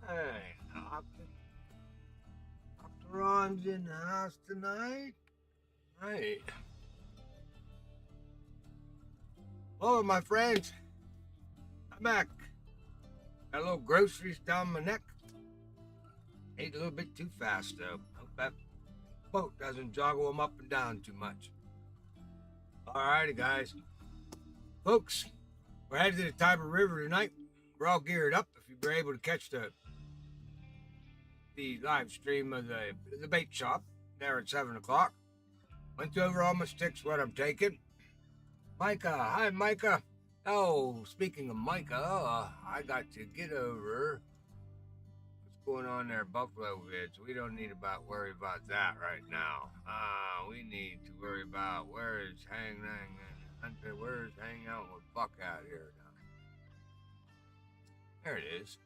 Hey, Dr. Ron's in the house tonight. Hey. Hello, my friends. I'm back. Got a little groceries down my neck. Ate a little bit too fast, though. Hope that boat doesn't joggle them up and down too much. Alrighty, guys. Folks, we're headed to the Tiber River tonight. We're all geared up. If you were able to catch the live stream of the bait shop there at 7 o'clock. Went over all my sticks, what I'm taking. Micah, hi Micah. Oh, speaking of Micah, I got to get over. What's going on there, Buffalo Vids? We don't need to worry about that right now. We need to worry about where's hanging out with Buck out here now. There it is.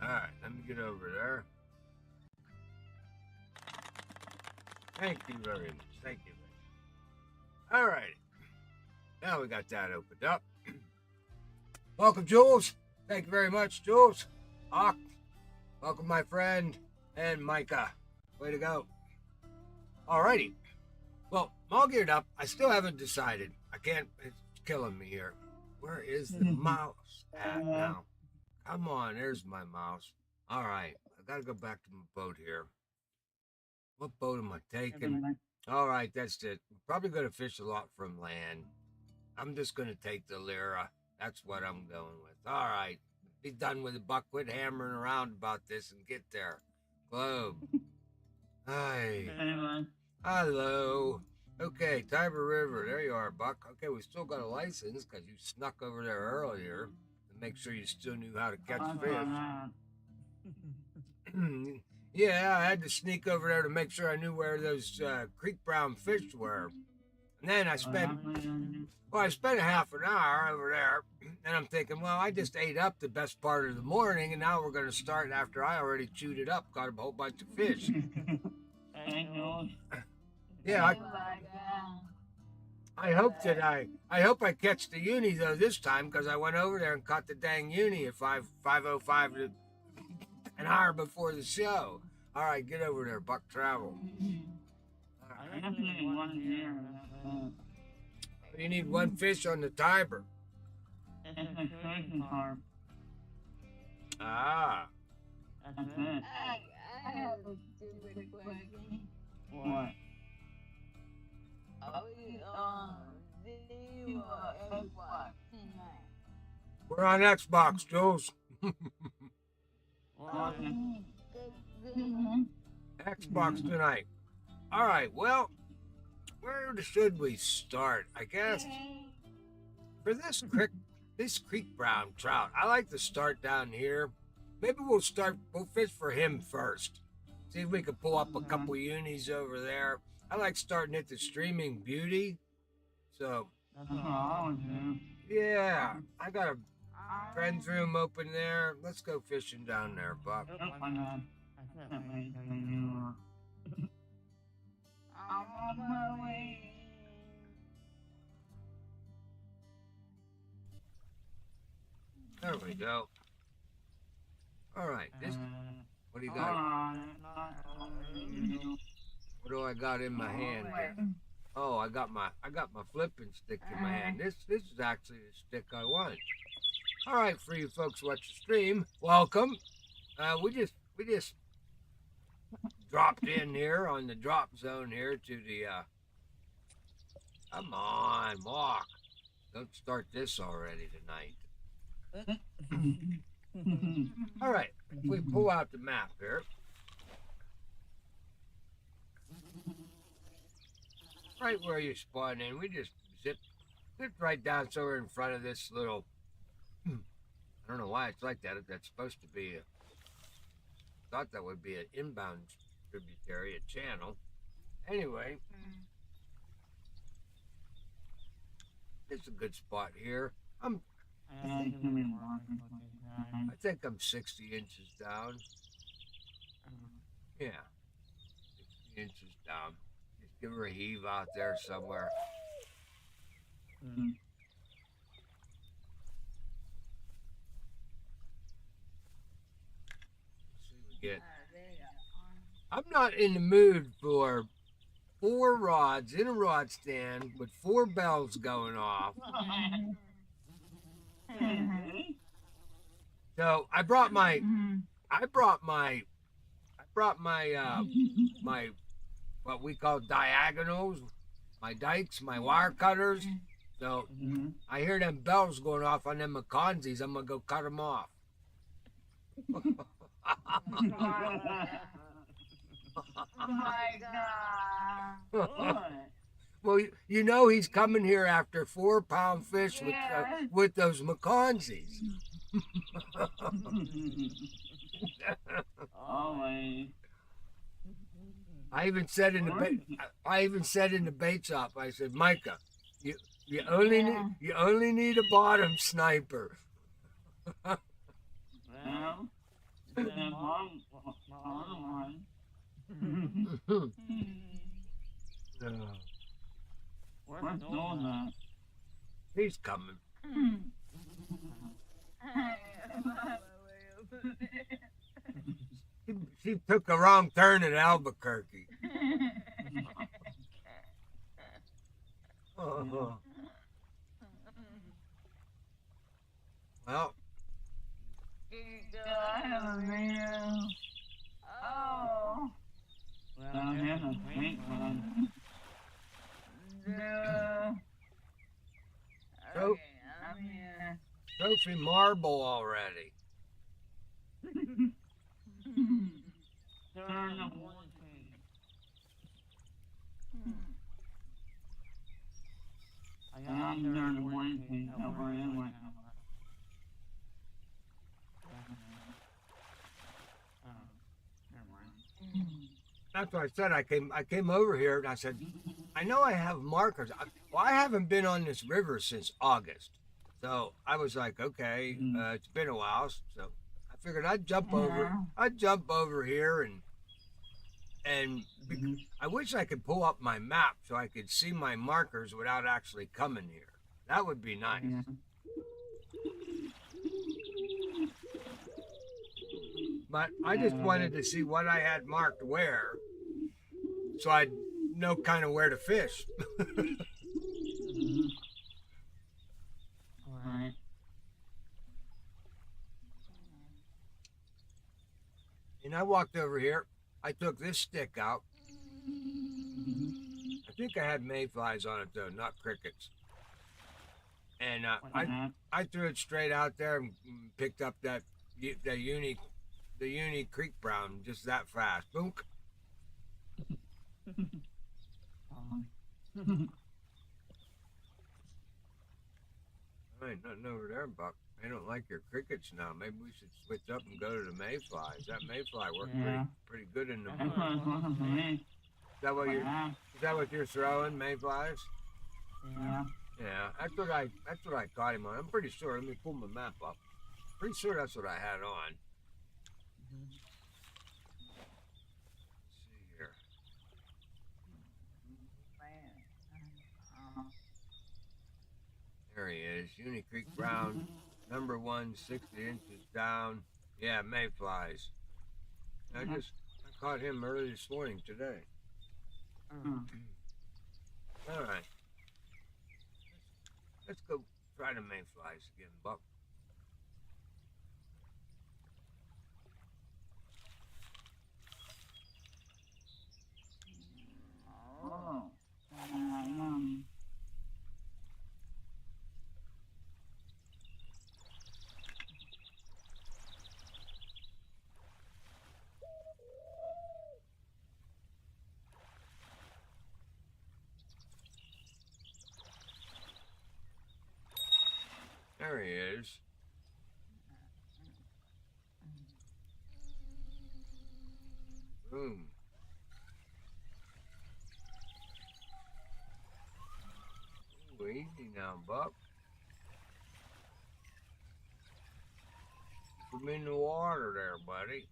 Alright, let me get over there. Thank you very much. Thank you very much. Alright. Now we got that opened up. Welcome, Jules. Thank you very much, Jules. Hawk. Welcome, my friend. And Micah. Way to go. Alrighty. Well, I'm all geared up. I still haven't decided. It's killing me here. Where is the mouse at now? Come on, there's my mouse. Alright. I gotta go back to my boat here. What boat am I taking? Alright, that's it. I'm probably gonna fish a lot from land. I'm just going to take the Lyra. That's what I'm going with. All right. Be done with the buck. Quit hammering around about this and get there. Globe. Hi. Hello. Okay, Tiber River. There you are, Buck. Okay, we still got a license because you snuck over there earlier to make sure you still knew how to catch fish. Yeah, I had to sneak over there to make sure I knew where those Creek Brown fish were. And then I spent a half an hour over there, and I'm thinking, well, I just ate up the best part of the morning, and now we're going to start after I already chewed it up, caught a whole bunch of fish. Yeah, I hope I catch the uni though this time because I went over there and caught the dang uni at 5:05 an hour before the show. All right, get over there, Buck Travel. You need one fish on the Tiber. Ah. That's it. I have a stupid question. What? Are we on video or Xbox tonight? We're on Xbox, Jules. Xbox tonight. All right, well, where should we start? I guess for this Creek Brown Trout, I like to start down here. Maybe we'll fish for him first. See if we can pull up a couple unis over there. I like starting at the Streaming Beauty. So, That's what I would do. yeah, I got a friend's room open there. Let's go fishing down there, Buck. I'm on my way. There we go. All right, what do you got? What do I got in my hand here? Oh, I got my flipping stick in my hand. This is actually the stick I want. All right, for you folks watch the stream, welcome. We just dropped in here on the drop zone here to the. Come on, walk. Don't start this already tonight. All right, if we pull out the map here. Right where you spawn in, we just zipped right down so we're in front of this little, I don't know why it's like that. That's supposed to be thought that would be an inbound tributary, a channel. Anyway, it's a good spot here. I think I'm 60 inches down. Yeah, 60 inches down. Just give her a heave out there somewhere. get. I'm not in the mood for 4 rods in a rod stand with 4 bells going off. So I brought my my what we call diagonals, my dikes, my wire cutters. So I hear them bells going off on them McConsies. I'm gonna go cut them off. Oh my god. Well, you know he's coming here after 4-pound fish with those McConsies. Always. I even said in the bait shop, I said, Micah, you only need a bottom sniper. Well, the bottom one. Where's Donut? He's coming. She took a wrong turn in Albuquerque. Well, Oh. Well, here's a pink one. Tro- trophy marble already. Turn the one pink. I got to turn the one pink over in my That's what I said. I came over here and I said, I know I have markers. I haven't been on this river since August. So I was like, okay, it's been a while. So I figured I'd jump over here and I wish I could pull up my map so I could see my markers without actually coming here. That would be nice. But I just wanted to see what I had marked where, so I'd know kind of where to fish. Right. And I walked over here. I took this stick out. I think I had mayflies on it though, not crickets. And I threw it straight out there and picked up the uni Creek Brown just that fast. Boom. Ain't nothing over there, Buck. I don't like your crickets now. Maybe we should switch up and go to the mayflies. That mayfly worked pretty good in the morning. Is that what you're throwing, mayflies? Yeah. Yeah, that's what I caught him on. I'm pretty sure. Let me pull my map up. Pretty sure that's what I had on. Let's see here. There he is. Uni Creek Brown, number 1, 60 inches down. Yeah, mayflies. I caught him early this morning today. All right. Let's go try the mayflies again, Buck. Oh. There he is. Boom. Ooh, easy now, Buck. Keep him in the water there, buddy.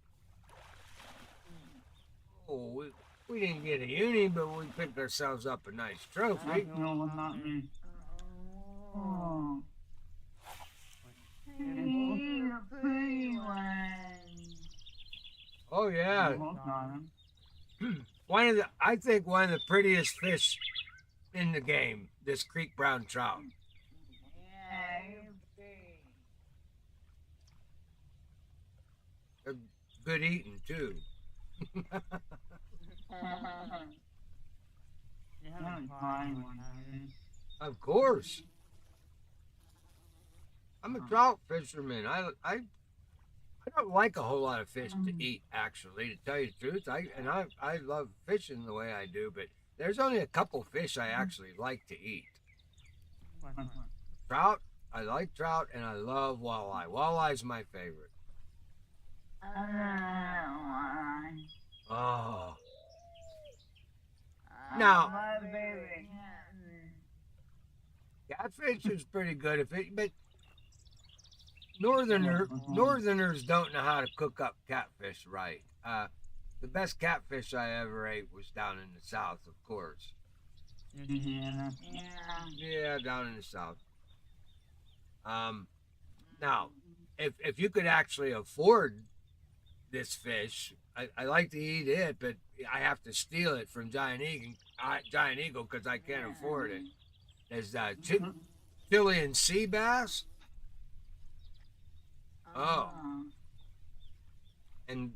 Oh, we didn't get a uni, but we picked ourselves up a nice trophy. No, not me. Oh. He's a pretty one. Oh yeah. Both got him. I think one of the prettiest fish in the game, this Creek Brown Trout. Yeah, you're big. They're good eating too. You haven't tried one, have you? Of course. I'm a trout fisherman. I don't like a whole lot of fish to eat, actually, to tell you the truth. I love fishing the way I do, but there's only a couple fish I actually like to eat. Trout, I like trout, and I love walleye. Walleye's my favorite. Oh, Now- My baby. catfish is pretty good but Northerners don't know how to cook up catfish right. The best catfish I ever ate was down in the south, of course. Yeah. Yeah. Yeah, down in the south. Now, if you could actually afford this fish, I like to eat it, but I have to steal it from Giant Eagle because I can't afford it. There's Chilean sea bass, Oh. and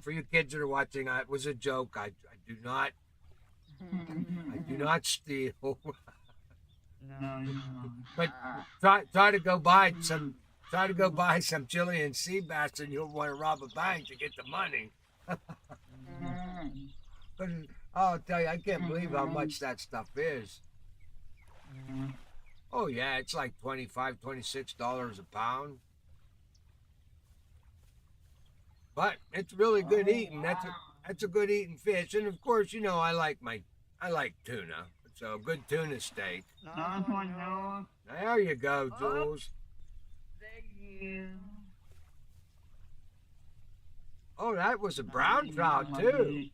for you kids that are watching, it was a joke. I do not steal. No, you But try to go buy some Chilean sea bass, and you'll want to rob a bank to get the money. But I'll tell you, I can't believe how much that stuff is. don't. Oh yeah, it's like $25, $26 a pound. But it's really good eating. That's a good eating fish. And of course, you know I like tuna. So a good tuna steak. That's one, Noah. There you go, Jules. Thank you. Oh, that was a brown trout too.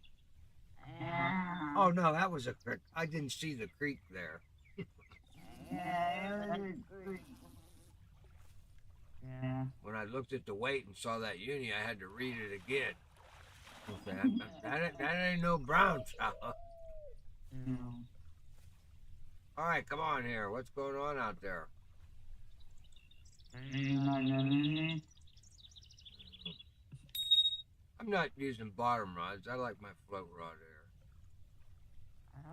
Yeah. Oh no, that was a creek. I didn't see the creek there. Yeah, it was a creek. Yeah. When I looked at the weight and saw that uni, I had to read it again. That ain't no brown trout. No. All right, come on here. What's going on out there? I'm not using bottom rods. I like my float rod here.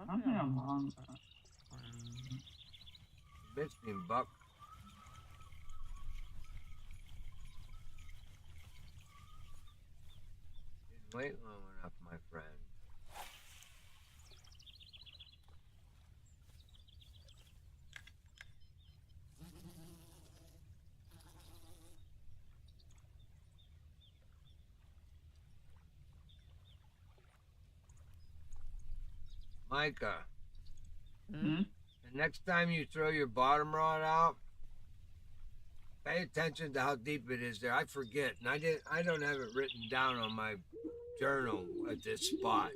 I think I'm on. Missed him, Buck. Didn't wait long enough, my friend. Micah, Hmm? the next time you throw your bottom rod out, pay attention to how deep it is there. I forget, and I don't have it written down on my journal at this spot.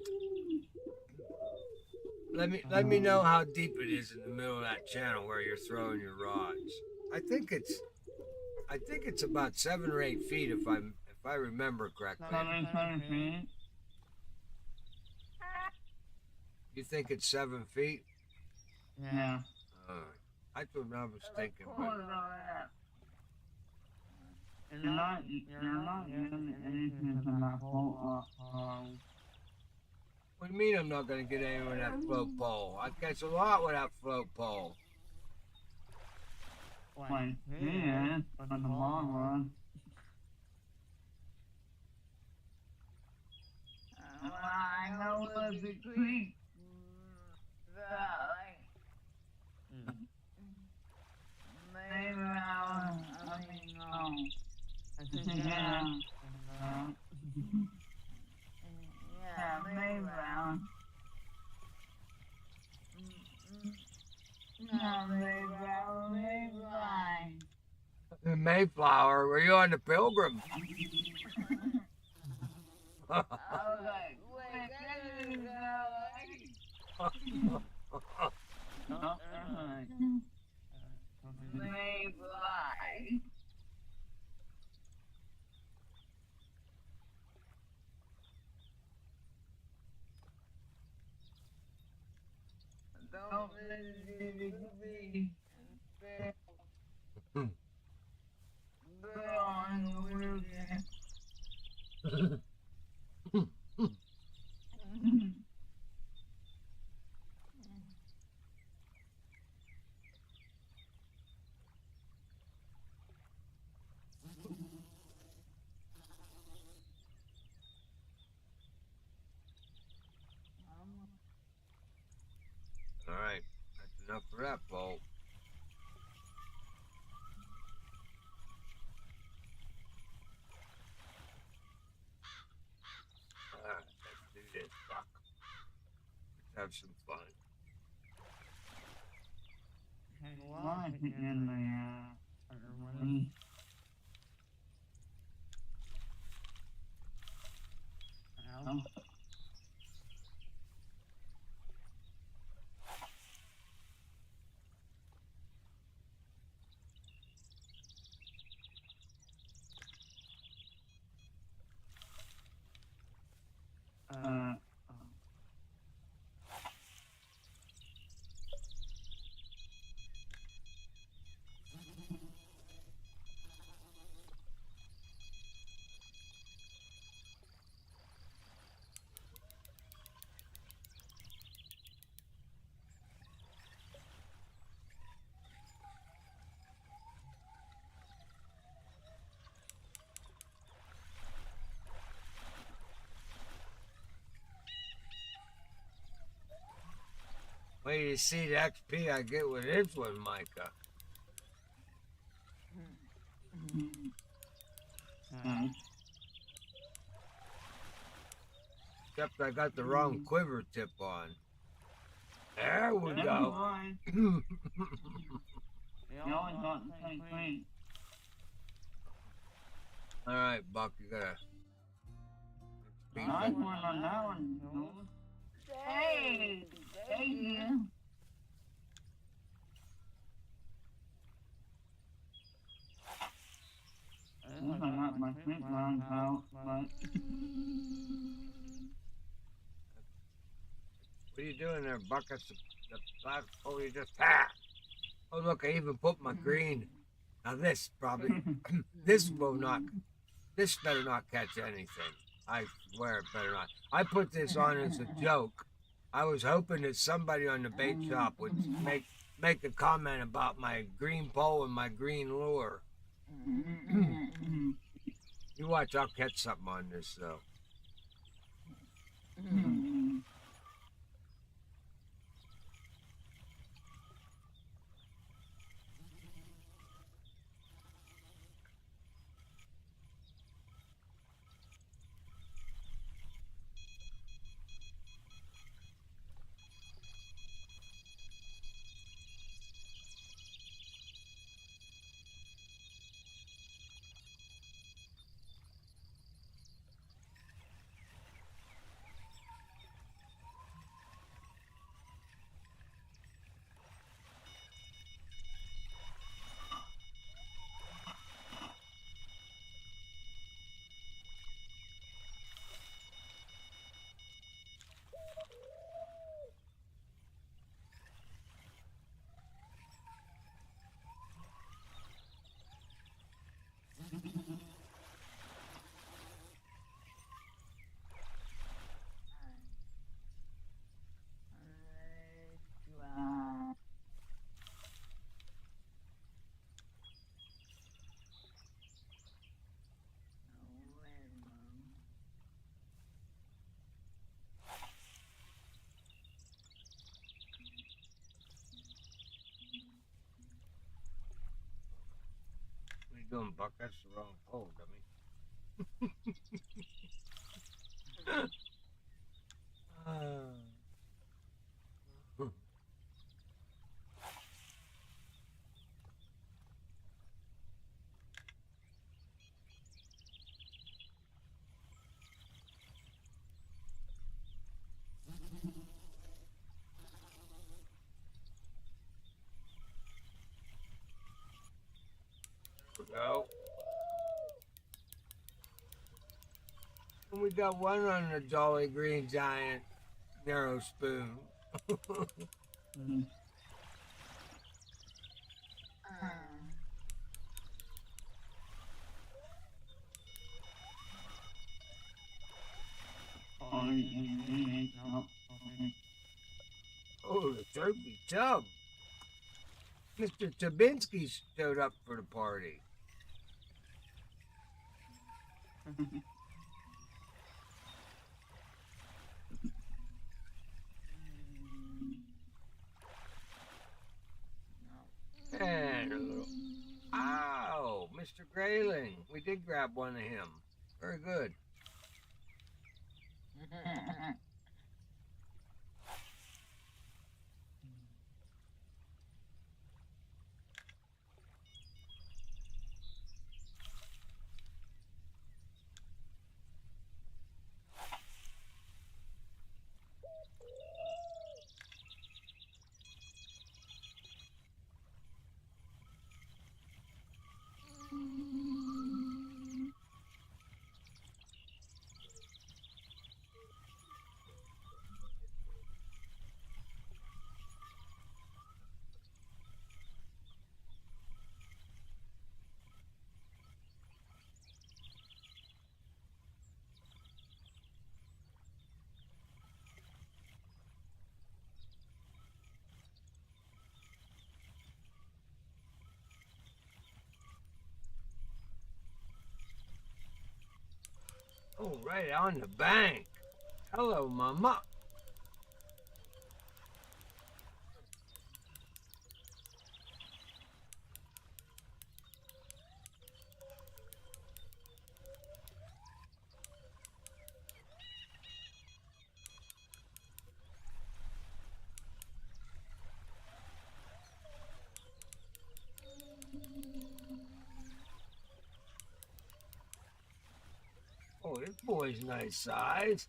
Let me know how deep it is in the middle of that channel where you're throwing your rods. I think it's about 7 or 8 feet if I remember correctly. 7 feet. You think it's 7 feet? Yeah. That's what I was thinking. But You're not getting anything from that whole, what do you mean I'm not going to get any with that float pole? I catch a lot with that float pole. like, yeah, but in the long run. I know of the creek. Maybe I mean, I think, yeah. yeah, maybe around. No, maybe The Mayflower, were you on the Pilgrim? I was like, wait, that is maybe. Don't let it be. Bear on the wilderness. All right, that's enough for that bolt. All right, let's do this, Buck. Let's have some fun. Why is it in the oh. Wait till you see the XP I get with this one, Micah. Except I got the wrong quiver tip on. There we go. You always got the same thing. All right, Buck, you gotta. Nice one on that one. Hey, thank you. I got my Creek Brown Trout, but What are you doing there, Buck? That's the last hole you just passed. Oh, look, I even put my green. Now this probably, this will not, this better not catch anything. I swear it better not. I put this on as a joke. I was hoping that somebody on the bait shop would make a comment about my green pole and my green lure. You watch, I'll catch something on this though. What are you doing, Buck? That's the wrong pole, dummy. Go. And we got one on the Jolly Green Giant narrow spoon. Oh, the turkey tub. Mr. Tabinski showed up for the party. And a little. Ow, Mr. Grayling. We did grab one of him. Very good. Oh, right on the bank. Hello, Mama. Oh, this boy's nice size.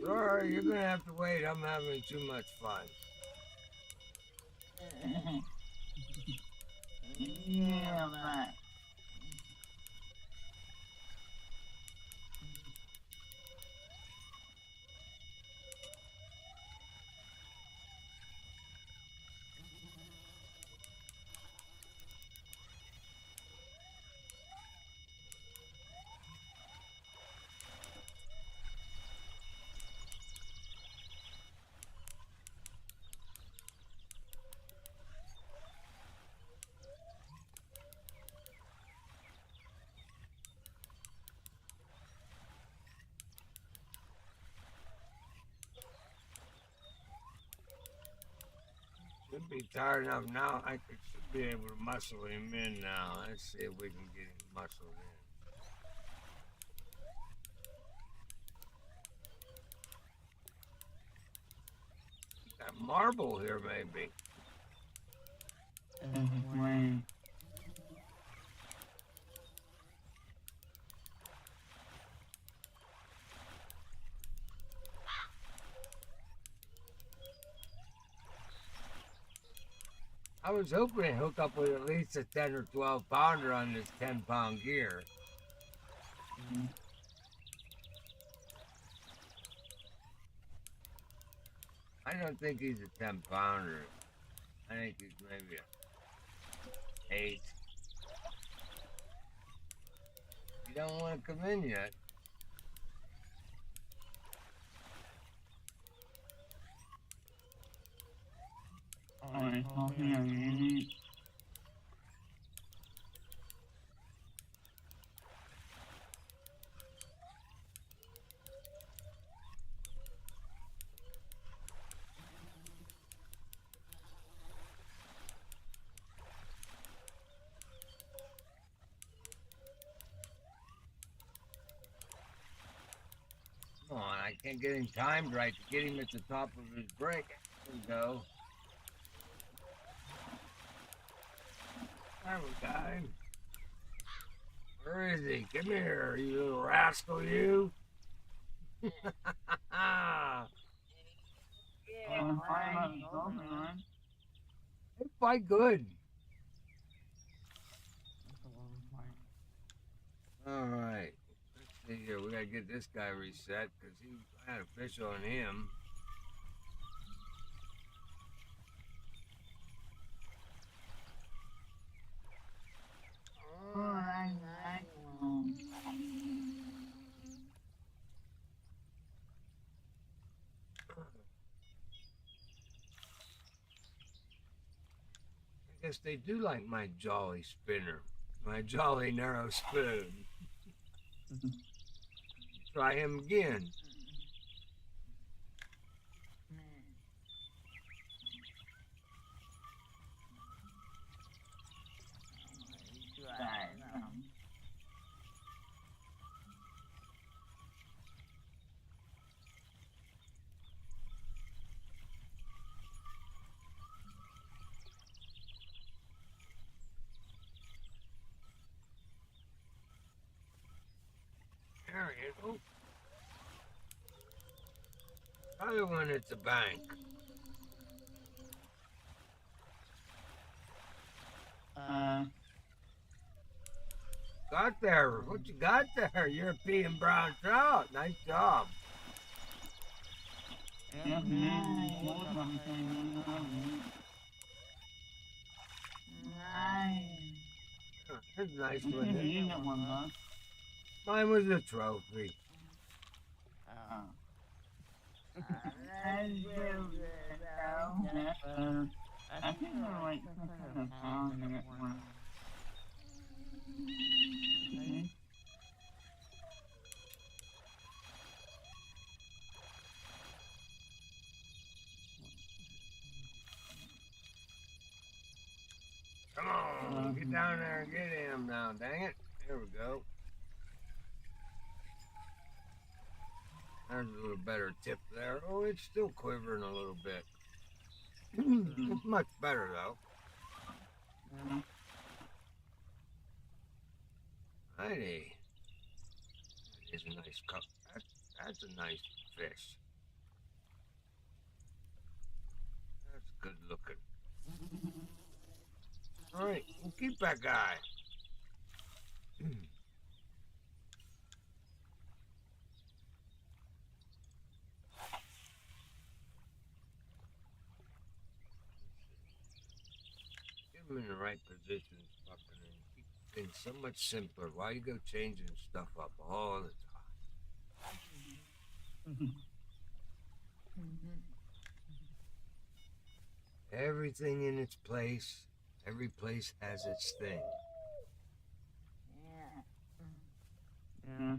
Sorry, you're gonna have to wait. I'm having too much fun. Yeah, man. Should be tired enough now. I should be able to muscle him in now. Let's see if we can get him muscled in. Got marble here, maybe. Wait. I was hoping to hook up with at least a 10 or 12 pounder on this 10-pound gear. I don't think he's a 10 pounder. I think he's maybe a 8. You don't want to come in yet. Alright, so here, really. can't get him timed right to get him at the top of his break. There we go. There we got him. Where is he? Come here, you little rascal, you. I'm fine about the dolphin, man. They fight good. All right. Let's see here. We got to get this guy reset because he had a fish on him. Oh, I like them. I guess they do like my jolly spinner, my jolly narrow spoon. Try him again. There he is. Oh. Other one at the bank. Got there. What you got there? European Brown Trout. Nice job. Yeah, man. More something. That's a nice one. You got one, huh? Mine was a trophy. I think they're like some kind of pound in it one. Okay. Come on, get down there and get him now, dang it. There we go. There's a little better tip there. Oh, it's still quivering a little bit. It's much better though. Righty. That is a nice cup. That's a nice fish. That's good looking. All right, we'll keep that guy. Get him in the right position, fucking, and keep things so much simpler. Why you go changing stuff up all the time? Everything in its place. Every place has its thing. Yeah.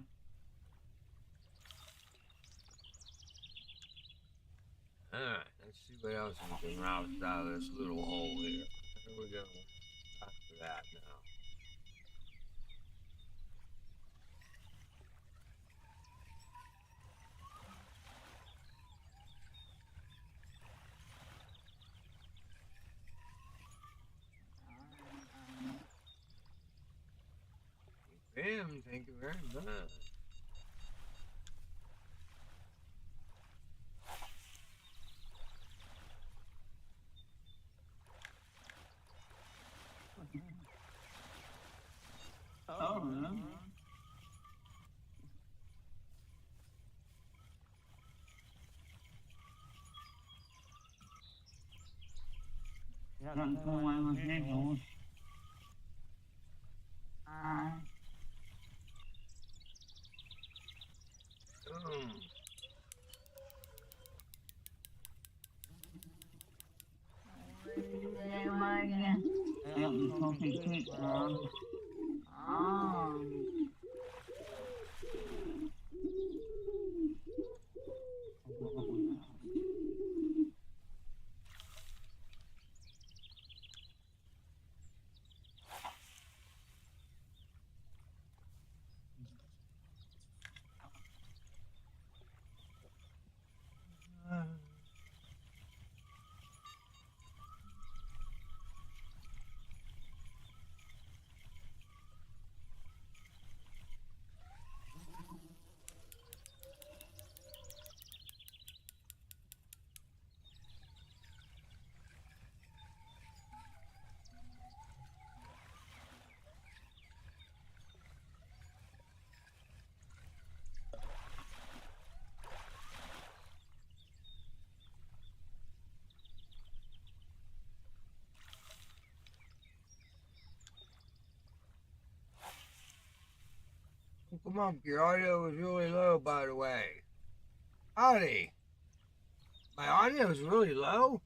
Alright, let's see what else we can roust out of this little hole here. There we go. After that now. Bam, thank you very much. Oh, really? Yeah, that's the one with giggles. Yeah, the talking Creek Brown. Uncle Monk, your audio is really low, by the way. Howdy. My audio is really low?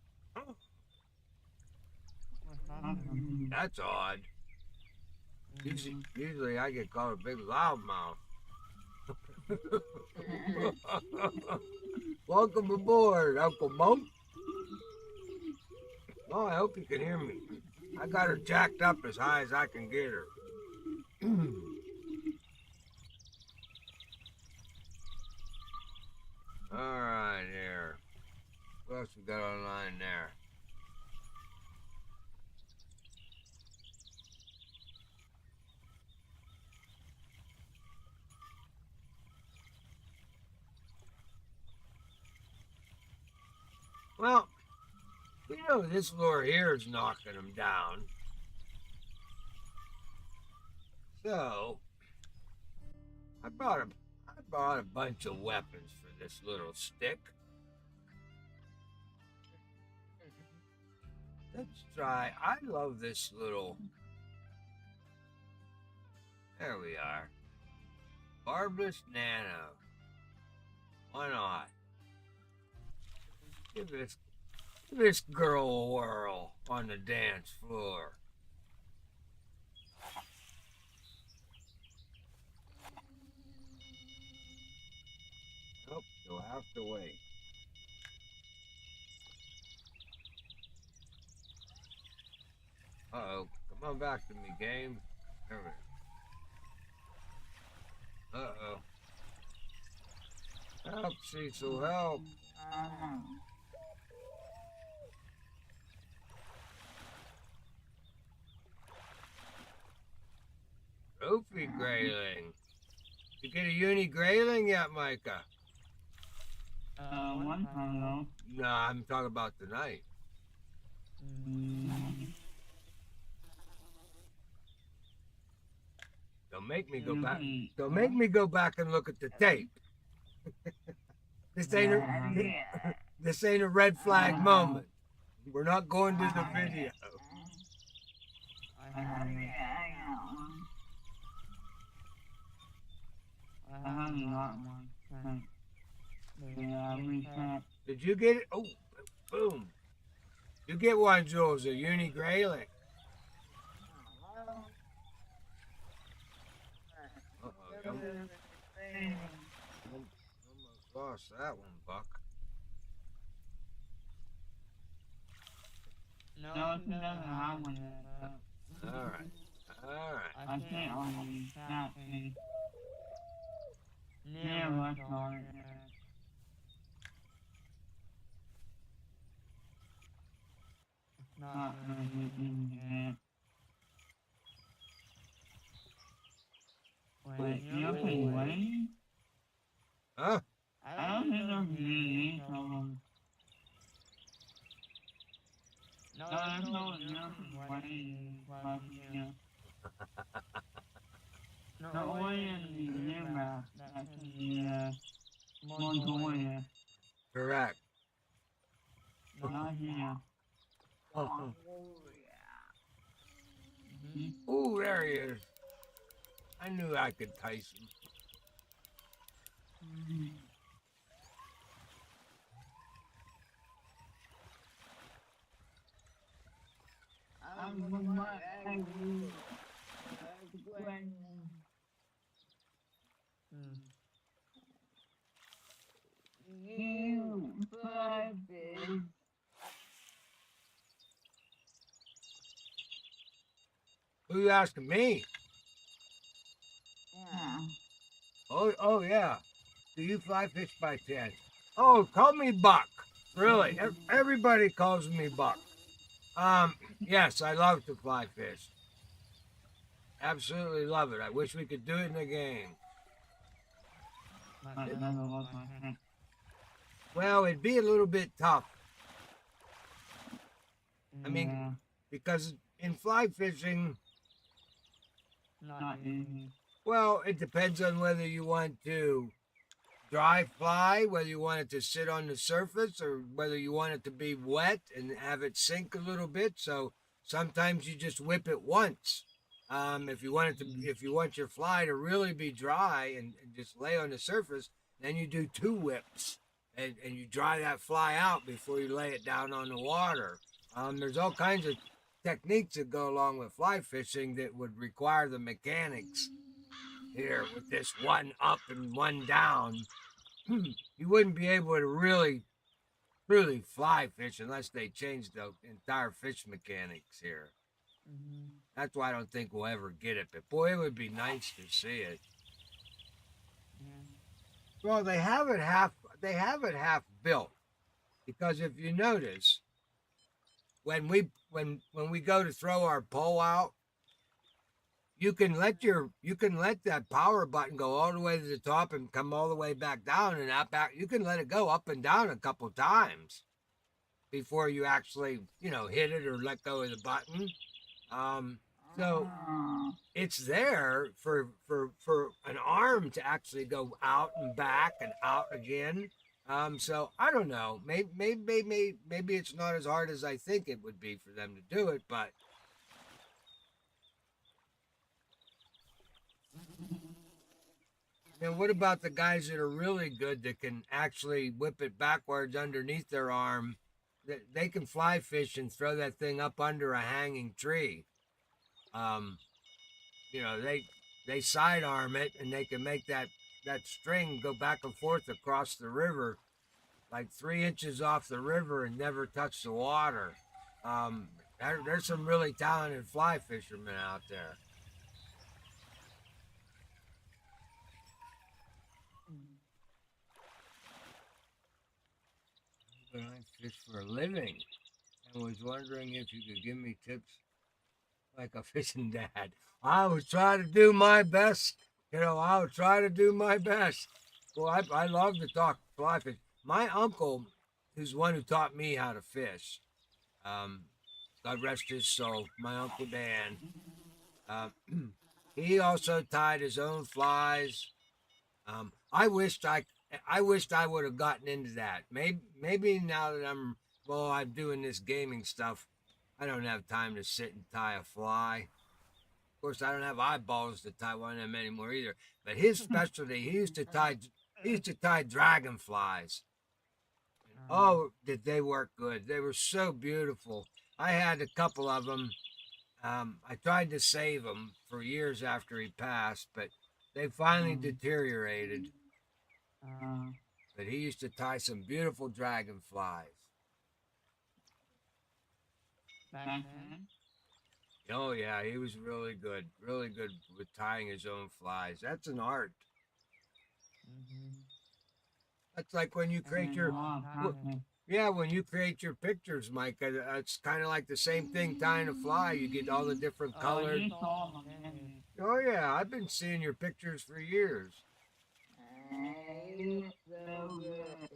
That's odd. Usually I get called a big loudmouth. Welcome aboard, Uncle Monk. Oh, I hope you can hear me. I got her jacked up as high as I can get her. All right, there. What else we got online there? Well, we know this lure here is knocking them down. So, I brought a bunch of weapons for this little stick. Let's try. I love this little. There we are. Barbless Nano. Why not? Give this girl a whirl on the dance floor. Nope, you'll have to wait. Uh-oh. Come on back to me, game. There we go. Uh-oh. Help, Cecil, help. Trophy grayling. You get a uni grayling yet, Micah? One time though. No, I'm talking about tonight. Don't make me go back. Don't make me go back and look at the tape. This ain't a red flag moment. We're not going to the video. I haven't got one. Did you get it? Oh, boom. You get one, Jules, a uni grayling. Almost lost that one, Buck. No, it doesn't have one yet. Alright. I can't only that thing. Yeah, much on it. Not really yet. Wait, you're saying waiting? Huh? I don't think there's really any problem. No, there's no waiting, but yeah. No way in the new map that's in the Mongolia. Correct. Not here. Oh. Ooh, there he is. I knew I could tice him. You barbie. Who you asking me? Yeah. Oh yeah. Do you fly fish by chance? Oh, call me Buck. Really, everybody calls me Buck. Yes, I love to fly fish. Absolutely love it. I wish we could do it in a game. Well, it'd be a little bit tough. I mean, because in fly fishing, not easy. well, it depends on whether you want to dry fly, whether you want it to sit on the surface, or whether you want it to be wet and have it sink a little bit. So sometimes you just whip it once. If you want it to, if you want your fly to really be dry and just lay on the surface, then you do 2 whips, and you dry that fly out before you lay it down on the water. There's all kinds of techniques that go along with fly fishing that would require the mechanics here with this one up and one down. You wouldn't be able to really fly fish unless they changed the entire fish mechanics here. That's why I don't think we'll ever get it. But boy, it would be nice to see it. Well, they have it half built, because if you notice, when we go to throw our pole out, you can let that power button go all the way to the top and come all the way back down, and out back. You can let it go up and down a couple times before you actually, hit it or let go of the button. So it's there for an arm to actually go out and back and out again. So I don't know. Maybe it's not as hard as I think it would be for them to do it, but now what about the guys that are really good that can actually whip it backwards underneath their arm? They can fly fish and throw that thing up under a hanging tree. They sidearm it, and they can make that string go back and forth across the river, like 3 inches off the river, and never touch the water. There's some really talented fly fishermen out there. But I fish for a living, and was wondering if you could give me tips like a fishing dad. I was trying to do my best. I would try to do my best. Well, I love to talk fly fish. My uncle is the one who taught me how to fish. God rest his soul. My Uncle Dan. He also tied his own flies. I wished I would have gotten into that. Maybe now that I'm doing this gaming stuff, I don't have time to sit and tie a fly. Of course, I don't have eyeballs to tie one of them anymore either. But his specialty, he used to tie dragonflies. Oh, did they work good? They were so beautiful. I had a couple of them. I tried to save them for years after he passed, but they finally deteriorated. But he used to tie some beautiful dragonflies. Oh yeah, he was really good with tying his own flies. That's an art. That's like when you create when you create your pictures, Mike. It's kind of like the same thing tying a fly. You get all the different colors. Oh yeah, I've been seeing your pictures for years. It's so good.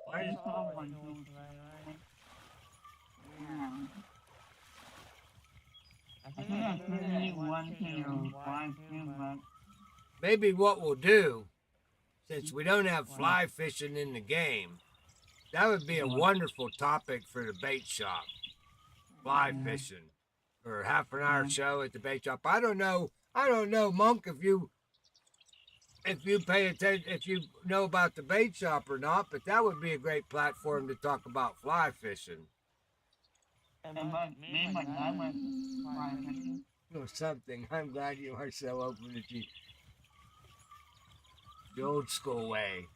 Why is maybe what we'll do, since we don't have fly fishing in the game, that would be a wonderful topic for the bait shop. Fly fishing, or half an hour show at the bait shop. I don't know, Monk, if you pay attention, if you know about the bait shop or not, but that would be a great platform to talk about fly fishing. Or something. I'm glad you are so open to the old school way.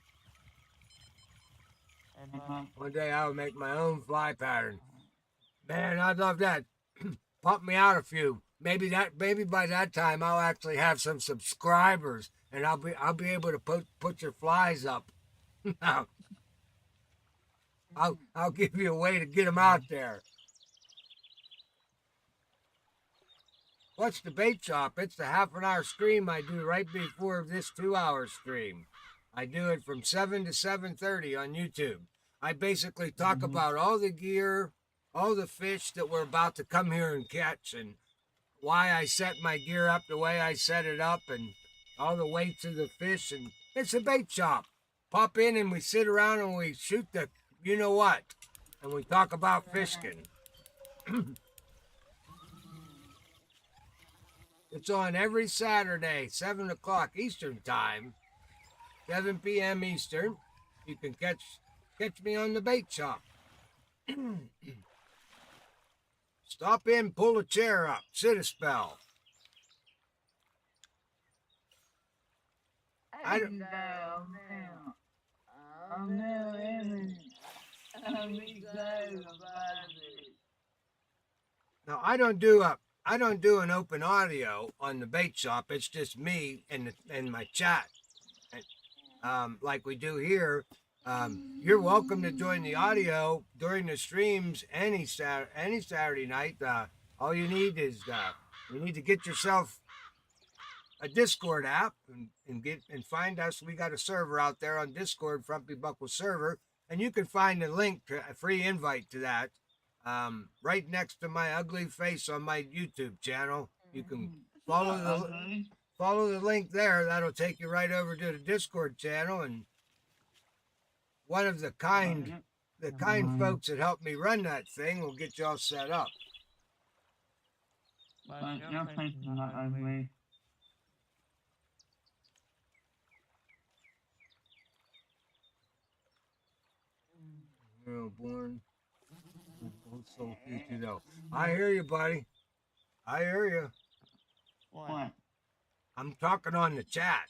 One day I'll make my own fly pattern. Man, I'd love that. Pump me out a few. Maybe by that time I'll actually have some subscribers, and I'll be able to put your flies up. I'll give you a way to get them out there. What's the bait shop? It's the half an hour stream I do right before this 2-hour stream. I do it from 7 to 7:30 on YouTube. I basically talk about all the gear, all the fish that we're about to come here and catch, and why I set my gear up the way I set it up, and all the weights of the fish. And it's a bait shop. Pop in and we sit around and we shoot the you-know-what, and we talk about fishing. It's on every Saturday, 7 o'clock Eastern Time, 7 p.m. Eastern. You can catch me on the bait shop. Stop in, pull a chair up, sit a spell. I don't, now I don't do an open audio on the bait shop. It's just me and my chat, like we do here. You're welcome to join the audio during the streams any Saturday night. All you need is you need to get yourself a Discord app and find us. We got a server out there on Discord, Frumpy Buckle server, and you can find a link to a free invite to that right next to my ugly face on my YouTube channel. You can follow the link there. That'll take you right over to the Discord channel, and one of the kind folks that helped me run that thing will get you all set up. But your face is not ugly. Well, born. So future though. I hear you, buddy. I hear you. What? I'm talking on the chat.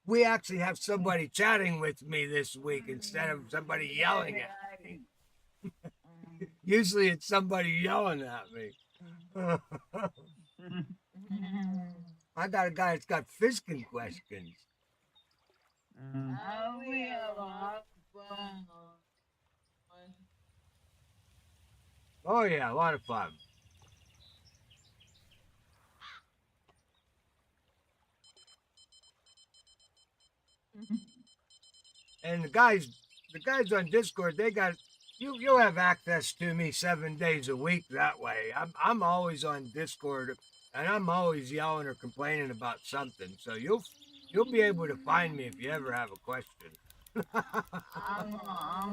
We actually have somebody chatting with me this week instead of somebody yelling at me. Usually it's somebody yelling at me. I got a guy that's got Fishkin questions. Oh yeah, a lot of fun. And the guys on Discord, they got you'll have access to me 7 days a week that way. I'm always on Discord, and I'm always yelling or complaining about something. So you'll be able to find me if you ever have a question. I'm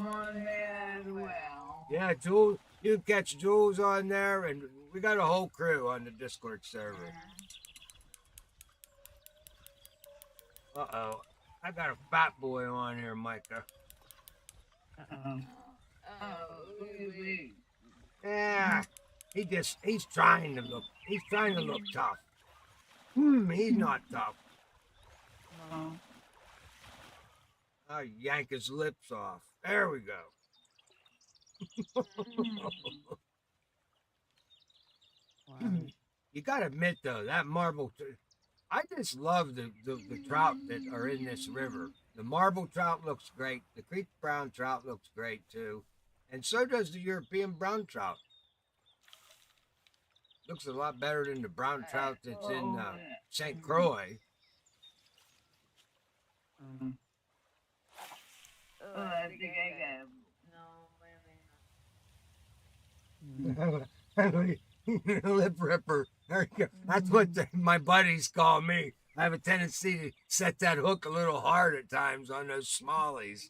on there as well. Yeah, Jules, you catch Jules on there, and we got a whole crew on the Discord server. Uh-oh. I got a fat boy on here, Micah. Yeah, he's trying to look tough. He's not tough. I'll yank his lips off. There we go. You gotta admit though, that marble, I just love the trout that are in this river. The marble trout looks great. The Creek Brown Trout looks great too. And so does the European Brown Trout. Looks a lot better than the brown trout that's in St. Croix. I think I got Lip ripper. That's what my buddies call me. I have a tendency to set that hook a little hard at times on those smallies.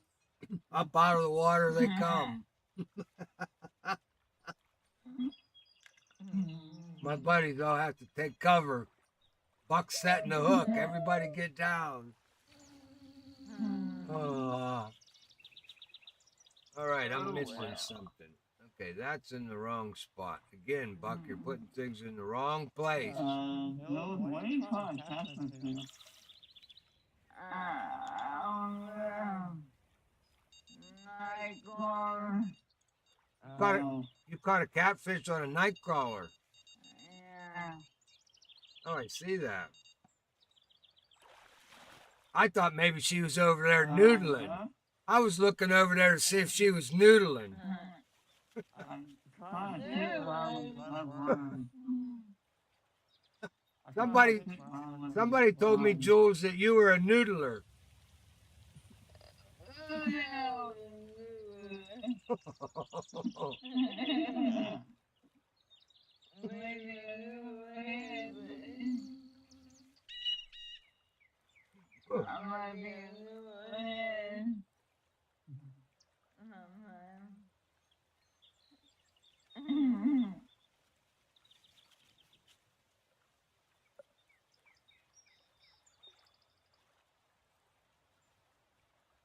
Up out of the water they come. My buddies all have to take cover. Buck setting the hook. Everybody get down. Oh. All right, I'm missing something. Okay, that's in the wrong spot. Again, Buck, you're putting things in the wrong place. No, what are you calling catfish? You caught a catfish on a night crawler. Yeah. Oh, I see that. I thought maybe she was over there noodling. I was looking over there to see if she was noodling. Somebody told me, Jules, that you were a noodler.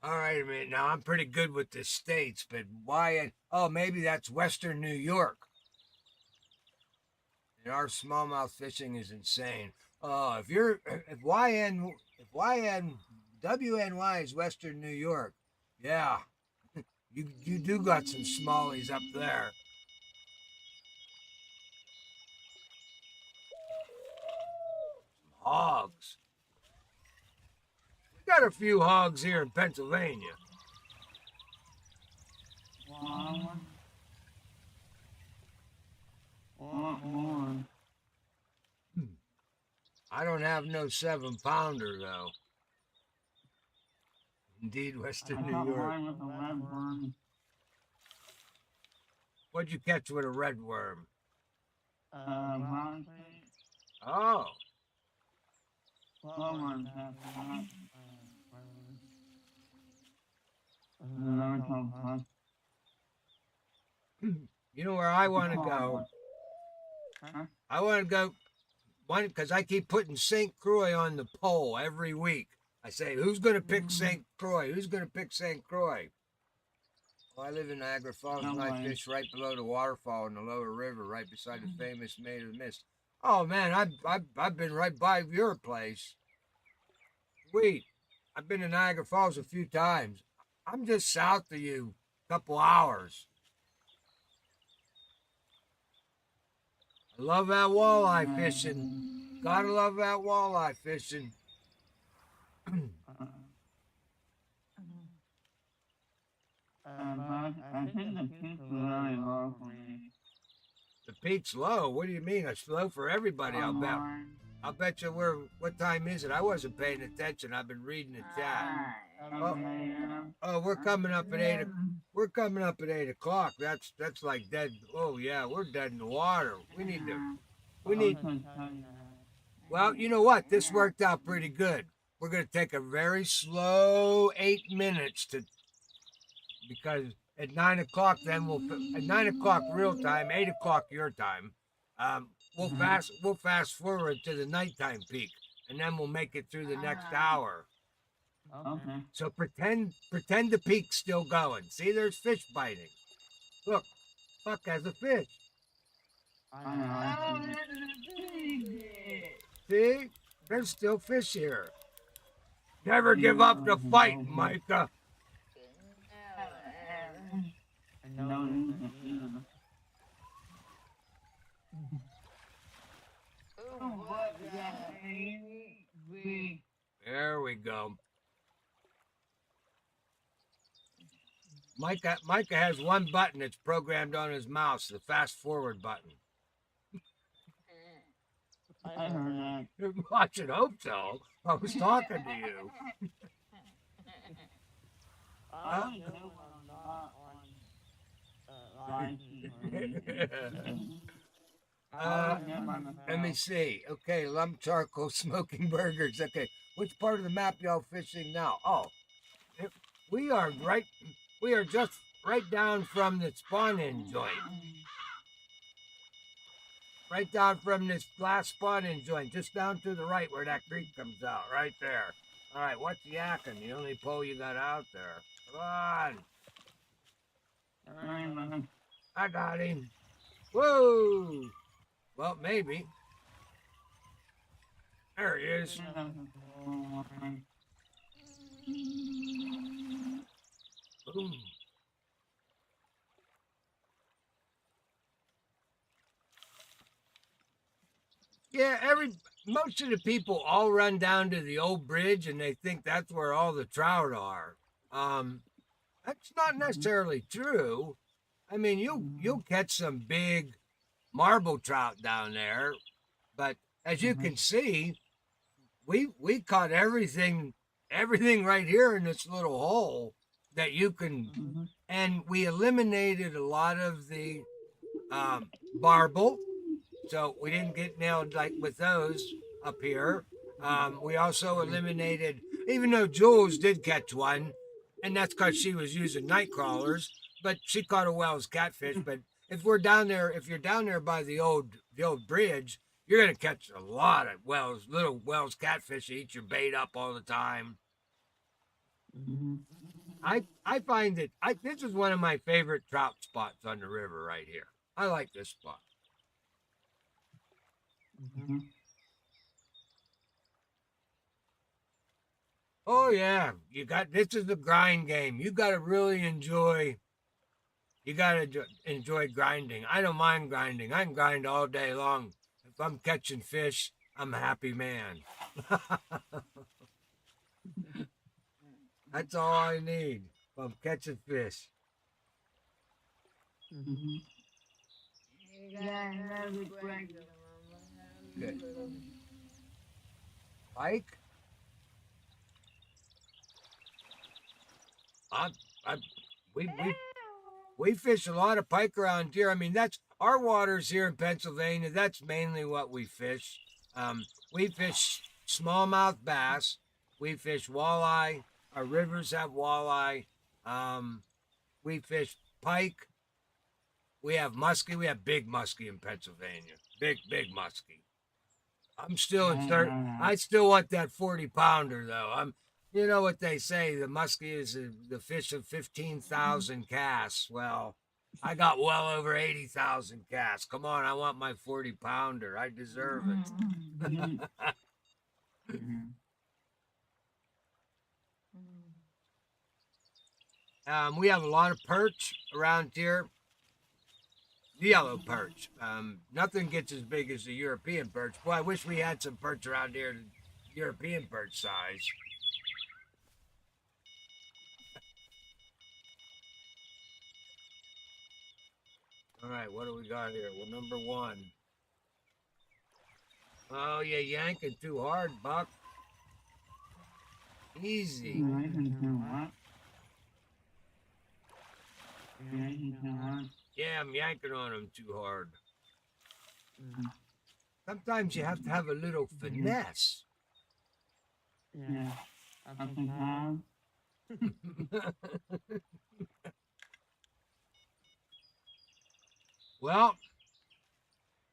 All right, a minute. Now I'm pretty good with the states, but why? Oh, maybe that's Western New York. And our smallmouth fishing is insane. Oh, if WNY is Western New York, yeah, you do got some smallies up there. Hogs. We got a few hogs here in Pennsylvania. One. More. I don't have no 7-pounder though. Indeed, I Western New caught York. mine with a red worm. What'd you catch with a red worm? Brown trout. Oh, Slow ones have not. Another complex. you know where I want to go? Huh? I want to go one because I keep putting St. Croix on the poll every week. I say, who's going to pick St. Croix? Who's going to pick St. Croix? Well, I live in Niagara Falls and I fish right below the waterfall in the lower river, right beside the famous Maid of Mist. Oh man, I've been right by your place. Sweet. I've been to Niagara Falls a few times. I'm just south of you, a couple hours. I love that walleye fishing. Gotta love that walleye fishing. I think the peaks are really low for me. The peak's low. What do you mean? It's low for everybody, I'll bet. I'll bet you what time is it? I wasn't paying attention. I've been reading the chat. Oh, we're coming up at 8. We're coming up at 8 o'clock. That's like dead. Oh yeah, we're dead in the water. We need. Well, you know what? This worked out pretty good. We're gonna take a very slow 8 minutes because at 9 o'clock at 9 o'clock real time, 8 o'clock your time. We'll fast forward to the nighttime peak, and then we'll make it through the next hour. Okay. So pretend the peak's still going. See, there's fish biting. Look, Buck has a fish. I know. See, there's still fish here. Never give up the fight, Micah. There we go. Micah has one button that's programmed on his mouse, the fast forward button. I heard that. I should hope so. I was talking to you. Let me see. Okay, lump charcoal smoking burgers. Okay, which part of the map y'all fishing now? Oh, we are just right down from the spawn-in joint. Right down from this last spawn-in joint, just down to the right where that creek comes out, right there. All right, what's yakking? The only pole you got out there. Come on. I got him. Whoa! Well, maybe. There he is. Boom. Yeah, most of the people all run down to the old bridge and they think that's where all the trout are. That's not necessarily true. I mean, you'll catch some big marble trout down there, but as you can see, we caught everything right here in this little hole that you can, and we eliminated a lot of the marble. So we didn't get nailed like with those up here. We also eliminated, even though Jules did catch one, and that's because she was using night crawlers, but she caught a Wells catfish. But if you're down there by the old bridge, you're gonna catch a lot of little Wells catfish. Eat your bait up all the time. I find that this is one of my favorite trout spots on the river right here. I like this spot. Oh yeah, this is the grind game. You got to really enjoy. You got to enjoy grinding. I don't mind grinding. I can grind all day long. If I'm catching fish, I'm a happy man. That's all I need. If I'm catching fish. Good. Pike? I, I, we fish a lot of pike around here. I mean, that's our waters here in Pennsylvania. That's mainly what we fish. We fish smallmouth bass. We fish walleye. Our rivers have walleye. We fish pike. We have muskie. We have big muskie in Pennsylvania. Big muskie. I'm still in third. I still want that 40-pounder though. You know what they say, the muskie is the fish of 15,000 casts. Well, I got well over 80,000 casts. Come on, I want my 40-pounder. I deserve it. We have a lot of perch around here. The yellow perch. Nothing gets as big as the European perch. Boy, I wish we had some perch around here, European perch size. All right, what do we got here? Well, number one. Oh, you're yanking too hard, Buck. Easy. Yeah, I'm yanking on them too hard. Sometimes you have to have a little finesse. Yeah. Well,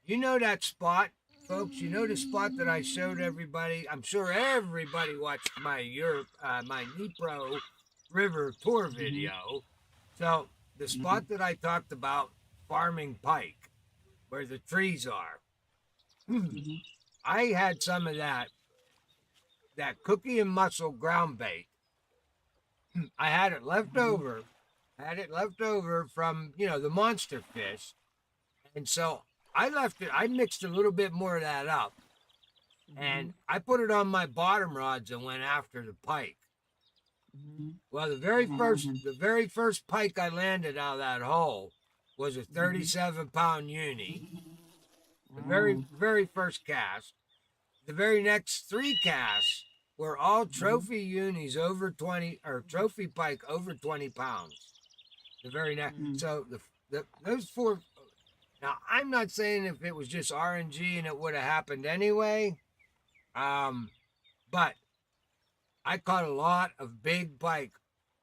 you know that spot, folks. You know the spot that I showed everybody. I'm sure everybody watched my Dnipro River tour video. So the spot that I talked about, farming pike, where the trees are. I had some of that cookie and mussel ground bait. I had it left over. From, the monster fish. And so I mixed a little bit more of that up. And I put it on my bottom rods and went after the pike. Well, the very first pike I landed out of that hole was a 37-pound uni. The very first cast. The very next 3 casts were all trophy unis over 20, or trophy pike over 20 pounds. The very next, so those 4. Now I'm not saying if it was just RNG and it would have happened anyway, but I caught a lot of big pike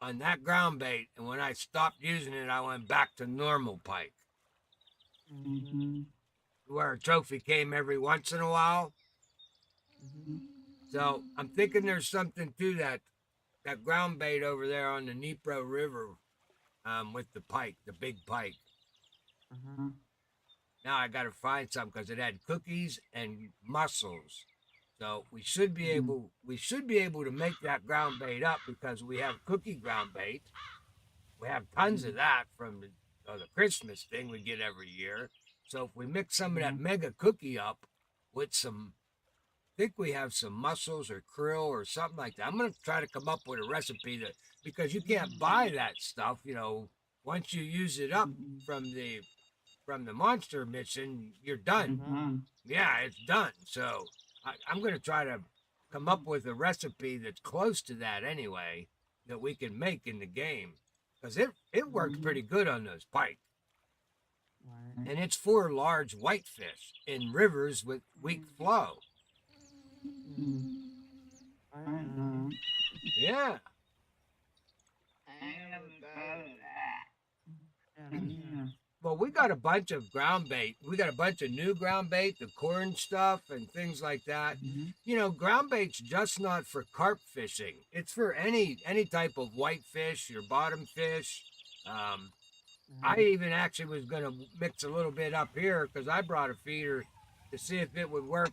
on that ground bait, and when I stopped using it, I went back to normal pike, where a trophy came every once in a while. So I'm thinking there's something to that ground bait over there on the Dnipro River, with the pike, the big pike. Now I got to find some because it had cookies and mussels. So we should be able to make that ground bait up because we have cookie ground bait. We have tons of that from the Christmas thing we get every year. So if we mix some of that mega cookie up with some, I think we have some mussels or krill or something like that. I'm going to try to come up with a recipe because you can't buy that stuff, once you use it up from the monster mission, you're done. Yeah, it's done. So I'm going to try to come up with a recipe that's close to that anyway, that we can make in the game. Because it works pretty good on those pike. And it's for large whitefish in rivers with weak flow. Yeah. Well, we got a bunch of ground bait. We got a bunch of new ground bait, the corn stuff and things like that. You know, ground bait's just not for carp fishing. It's for any type of whitefish, your bottom fish. I even actually was going to mix a little bit up here because I brought a feeder to see if it would work,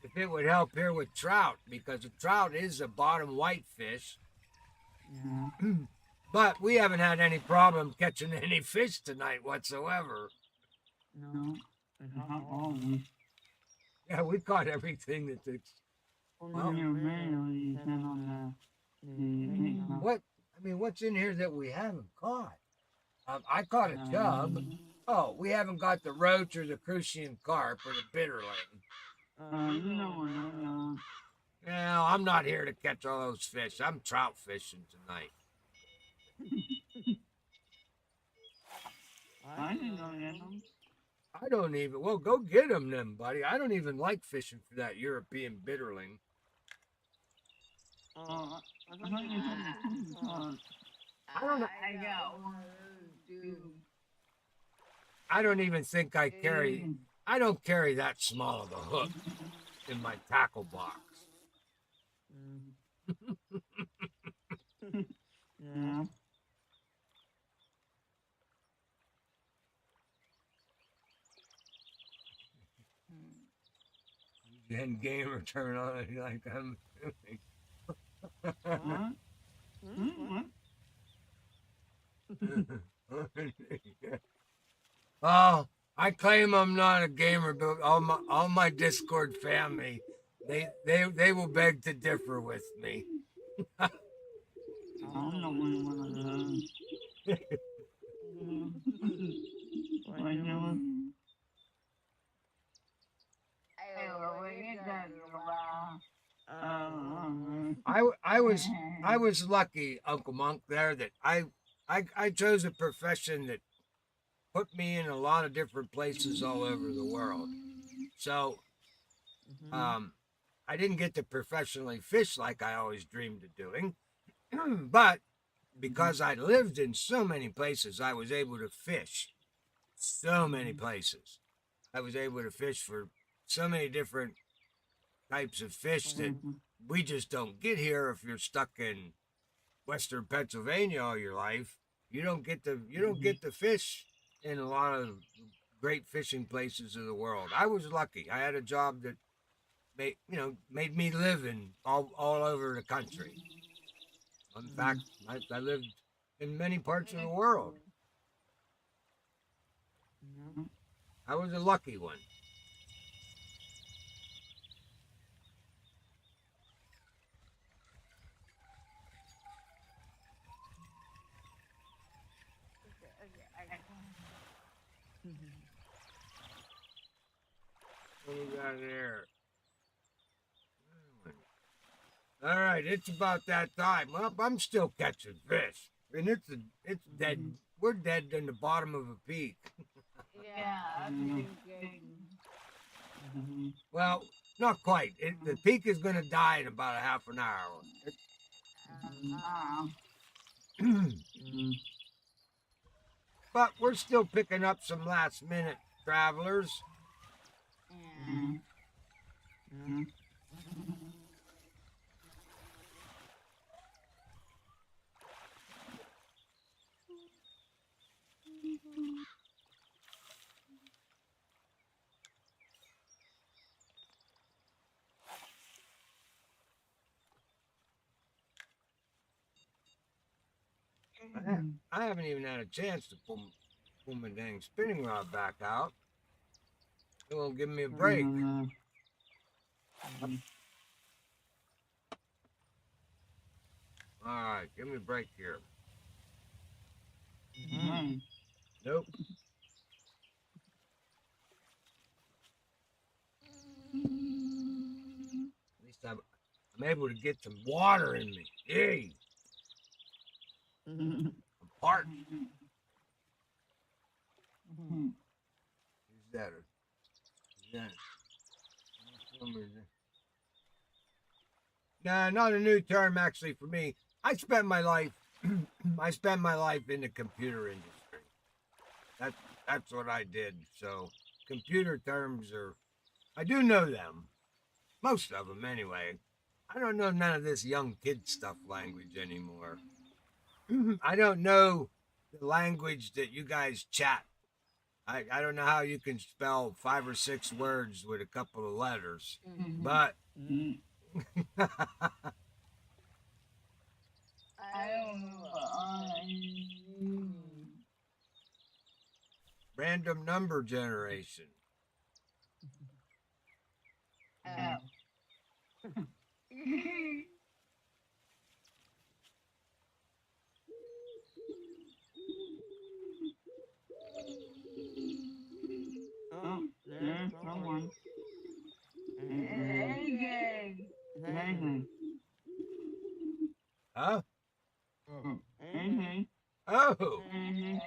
if it would help here with trout, because a trout is a bottom whitefish. But we haven't had any problem catching any fish tonight whatsoever. No, it's not always. Yeah, we caught everything that's. On your mail, you sent on the What? I mean, what's in here that we haven't caught? I caught a chub. Oh, we haven't got the roach or the crucian carp or the bitterling. You know, No, I'm not here to catch all those fish. I'm trout fishing tonight. I didn't know that. I don't even. Well, go get them then, buddy. I don't even like fishing for that European bitterling. I thought you said I don't know. I got one too. I don't even think I carry. I don't carry that small of a hook in my tackle box. Yeah. Then gamer turn on it like I'm Oh, I claim I'm not a gamer, but all my Discord family, they will beg to differ with me. I'm not one of those. I know. I was lucky, Uncle Monk, there that I chose a profession that put me in a lot of different places all over the world. So I didn't get to professionally fish like I always dreamed of doing, but because I lived in so many places, I was able to fish so many places. I was able to fish for so many different types of fish that we just don't get here if you're stuck in Western Pennsylvania all your life. You don't get to fish in a lot of great fishing places of the world. I was lucky. I had a job that made me live in all over the country. In fact, I lived in many parts of the world. I was a lucky one. What do we got there? All right, it's about that time. Well, I'm still catching fish. I mean, it's dead. We're dead in the bottom of a peak. Yeah, Well, not quite. The peak is going to die in about a half an hour. But we're still picking up some last minute travelers. I haven't even had a chance to pull my dang spinning rod back out. It won't give me a break. All right, give me a break here. Nope. At least I'm able to get some water in me. Yay! I'm parched. Is that it? Nah, not a new term actually for me. I spent my life in the computer industry. That's what I did. So computer terms are, I do know them. Most of them anyway. I don't know none of this young kid stuff language anymore. I don't know the language that you guys chat. I don't know how you can spell 5 or 6 words with a couple of letters. But I don't know. random number generation. Oh. Oh, there's someone. AJ. Amazing. Huh? AJ. Oh. AJ.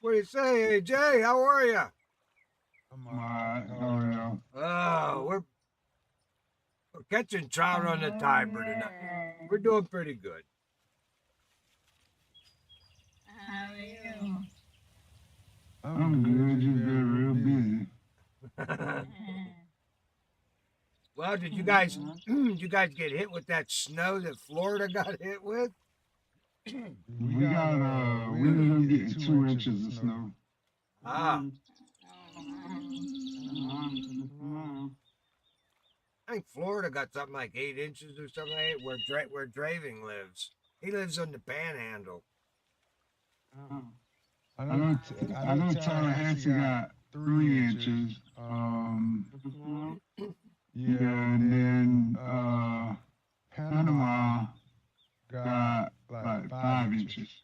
What do you say, AJ? How are you? I'm alright. Oh, Oh, we're catching trout on the Tiber tonight. We're doing pretty good. How are you? I'm good. Just been real busy. Well, did you guys get hit with that snow that Florida got hit with? We ended up getting 2 inches of snow. Ah, I think Florida got something like 8 inches or something like that, where Draving lives. He lives on the Panhandle. I know Tallahassee got 3 inches. Yeah, and then Panama got like 5 inches.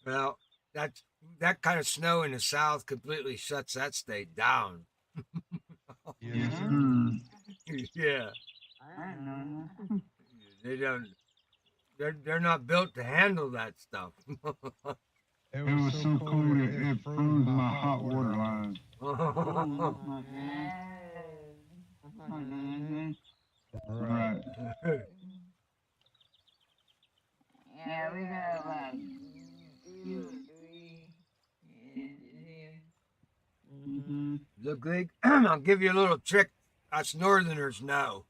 Well, that kind of snow in the South completely shuts that state down. Yes, sir. Yeah, they don't. They're not built to handle that stuff. It was so cold it froze my hot water line. Right. Yeah, we got like 2 or 3 inches here. Look, Greg, I'll give you a little trick us Northerners know.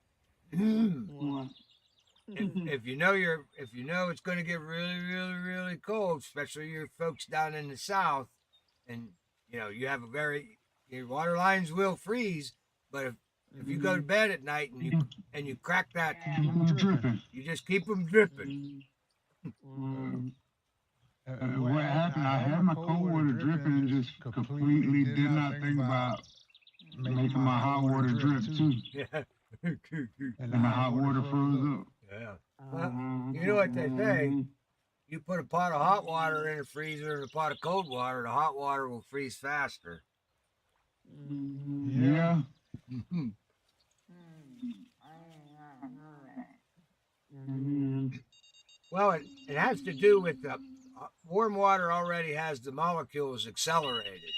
If you know it's going to get really, really, really cold, especially your folks down in the South, and you have your water lines will freeze, but if you go to bed at night and you crack that, Dripping. you just keep them dripping. What happened? I had my cold water dripping and just completely did not think about making my hot water drip too. Yeah. And the hot water froze up. Yeah. Well, you know what they say? You put a pot of hot water in a freezer and a pot of cold water, the hot water will freeze faster. Yeah. I did not know that. Well, it has to do with the warm water already has the molecules accelerated.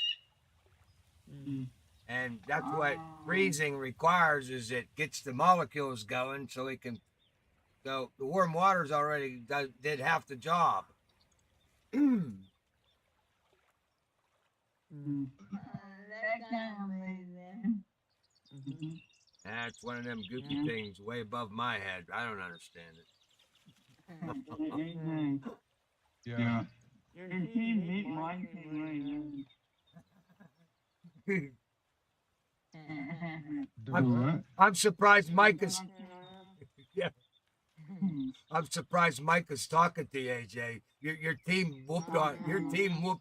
And that's what freezing requires is it gets the molecules going so the warm water's already did half the job. That sounds amazing. That's one of them goofy things way above my head. I don't understand it. Yeah. Your team beat my team I'm surprised Micah's I'm surprised Micah's talking to you, AJ. Your team whooped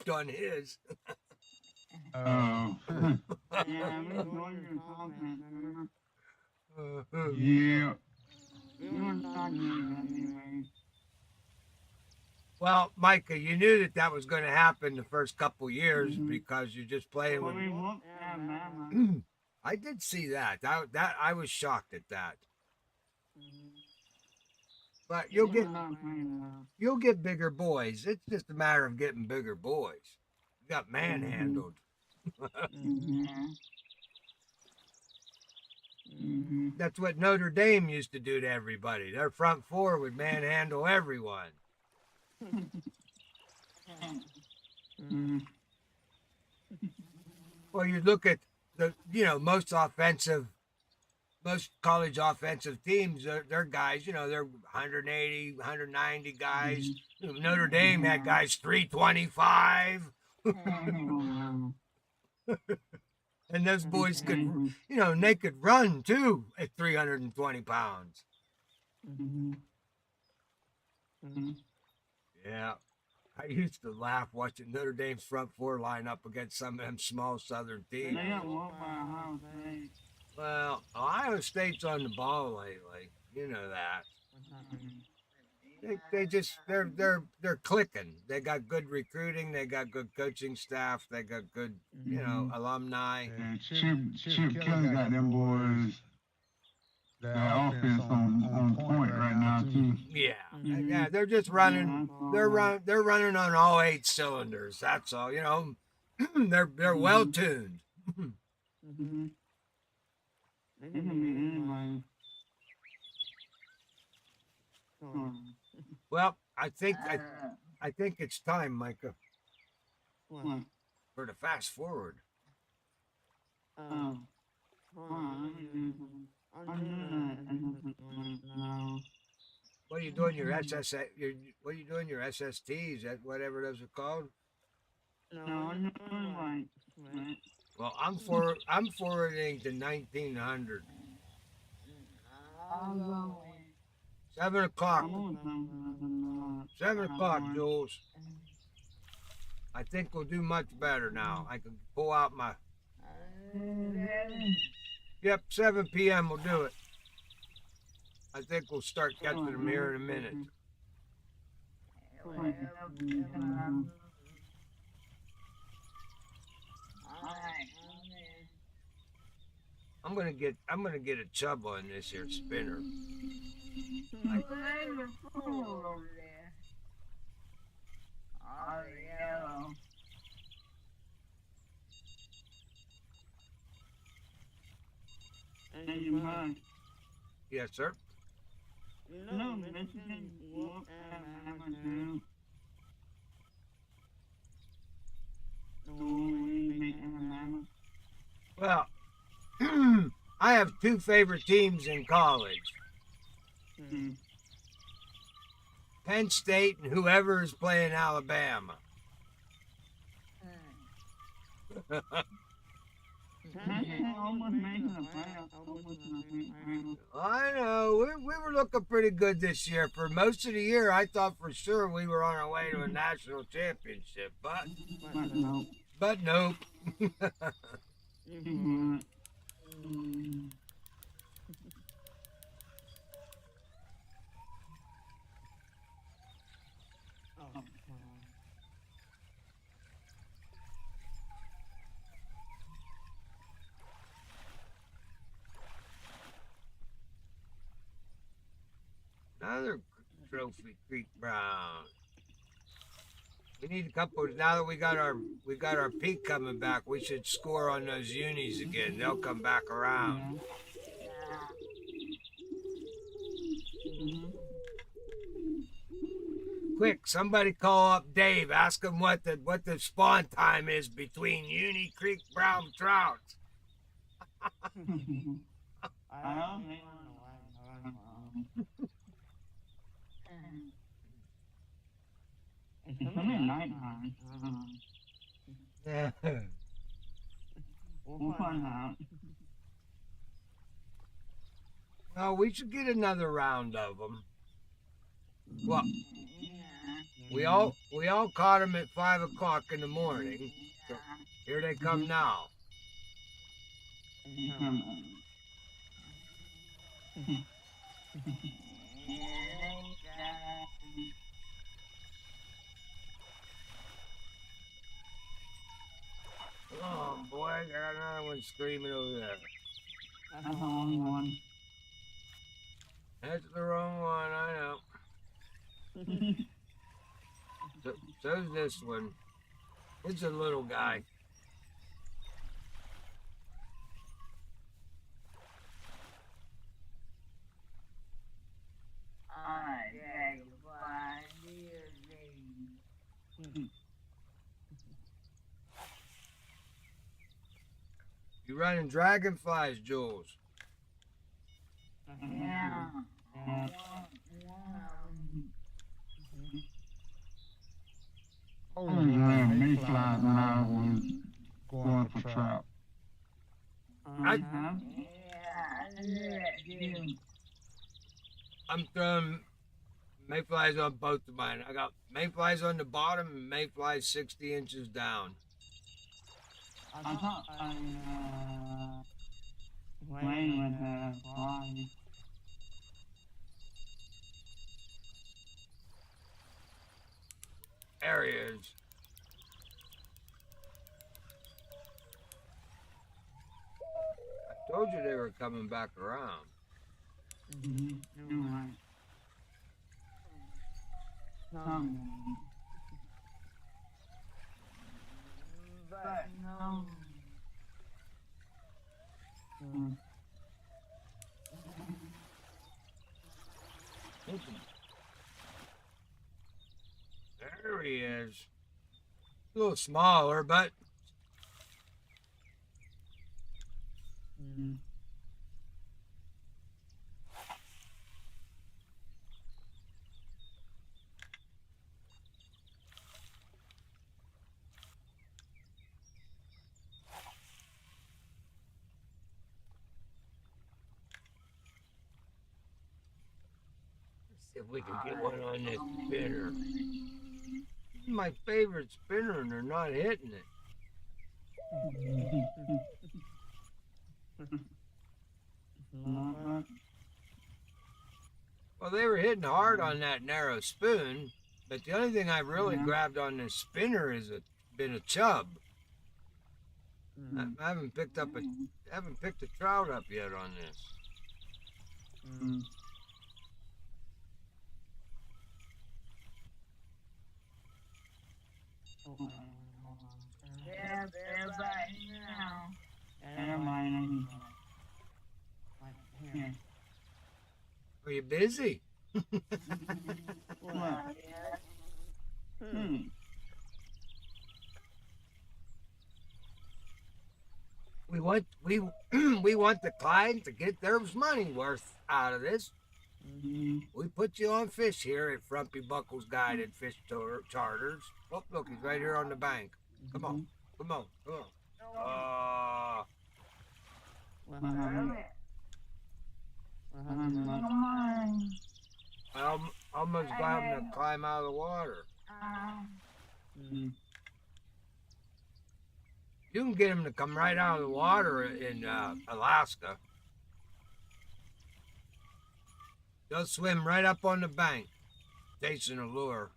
on his. Oh. Yeah, we joined your content, remember? Yeah. We weren't talking anyway. Well, Micah, you knew that was going to happen the first couple years because you're just playing But with. we looked at Mama. I did see that. I was shocked at that. But you'll get bigger boys. It's just a matter of getting bigger boys. You got manhandled. That's what Notre Dame used to do to everybody. Their front four would manhandle everyone. Well, you look at the, most college offensive teams, they're guys, they're 180, 190 guys. Notre Dame had guys 325. And those boys could, they could run too at 320 pounds. Yeah. I used to laugh watching Notre Dame's front four line up against some of them small Southern teams. They got whooped by Ohio State. Well, Ohio State's on the ball lately. You know that. They're clicking. They got good recruiting. They got good coaching staff. They got good, alumni. And Chip Kelly got them boys. Their offense on point right now too. Yeah. They're just running. They're running on all 8 cylinders. That's all. They're well tuned. Well, I think it's time, Micah, for the fast forward. What are you doing your what are you doing your SSTs? That whatever those are called? No, Well, I'm forwarding to 1900. 7 o'clock. 7 o'clock, Jules. I think we'll do much better now. I can pull out my. Yep, 7 p.m. will do it. I think we'll start getting them here in a minute. I'm gonna get a chub on this here spinner. Yes, sir. Well, I have 2 favorite teams in college. Penn State and whoever is playing Alabama. I know. We were looking pretty good this year. For most of the year, I thought for sure we were on our way to a national championship, but nope. Another trophy, Creek Brown. We need a couple. Now that we got our peak coming back, we should score on those unis again. They'll come back around. Quick, somebody call up Dave. Ask him what the spawn time is between uni Creek Brown Trout. It's only nighttime. Yeah. We'll find out. No, we should get another round of them. Well, we all caught them at 5 o'clock in the morning. So here they come now. Oh boy, I got another one screaming over there. That's the wrong one. That's the wrong one, I know. So's this one. It's a little guy. You running dragonflies, Jules? Yeah. I was running mayflies when I was going for trout. I'm throwing mayflies on both of mine. I got mayflies on the bottom and mayflies 60 inches down. I thought I playing with the fly. There he is. I told you they were coming back around. You're right. But no. There he is. A little smaller, but let's see if we can get one on this spinner. This is my favorite spinner, and they're not hitting it. Well, they were hitting hard on that narrow spoon, but the only thing I really grabbed on this spinner is been a chub. I haven't picked a trout up yet on this. Yeah, they're back now. Never mind. Here. Are you busy? What? We want we want the client to get their money worth out of this. We put you on fish here at Frumpy Buckle's Guided Fish Charters. Oh, look, he's right here on the bank. Come on, come on, come on. I almost got him to climb out of the water. You can get him to come right out of the water in Alaska. They'll swim right up on the bank, chasing a lure.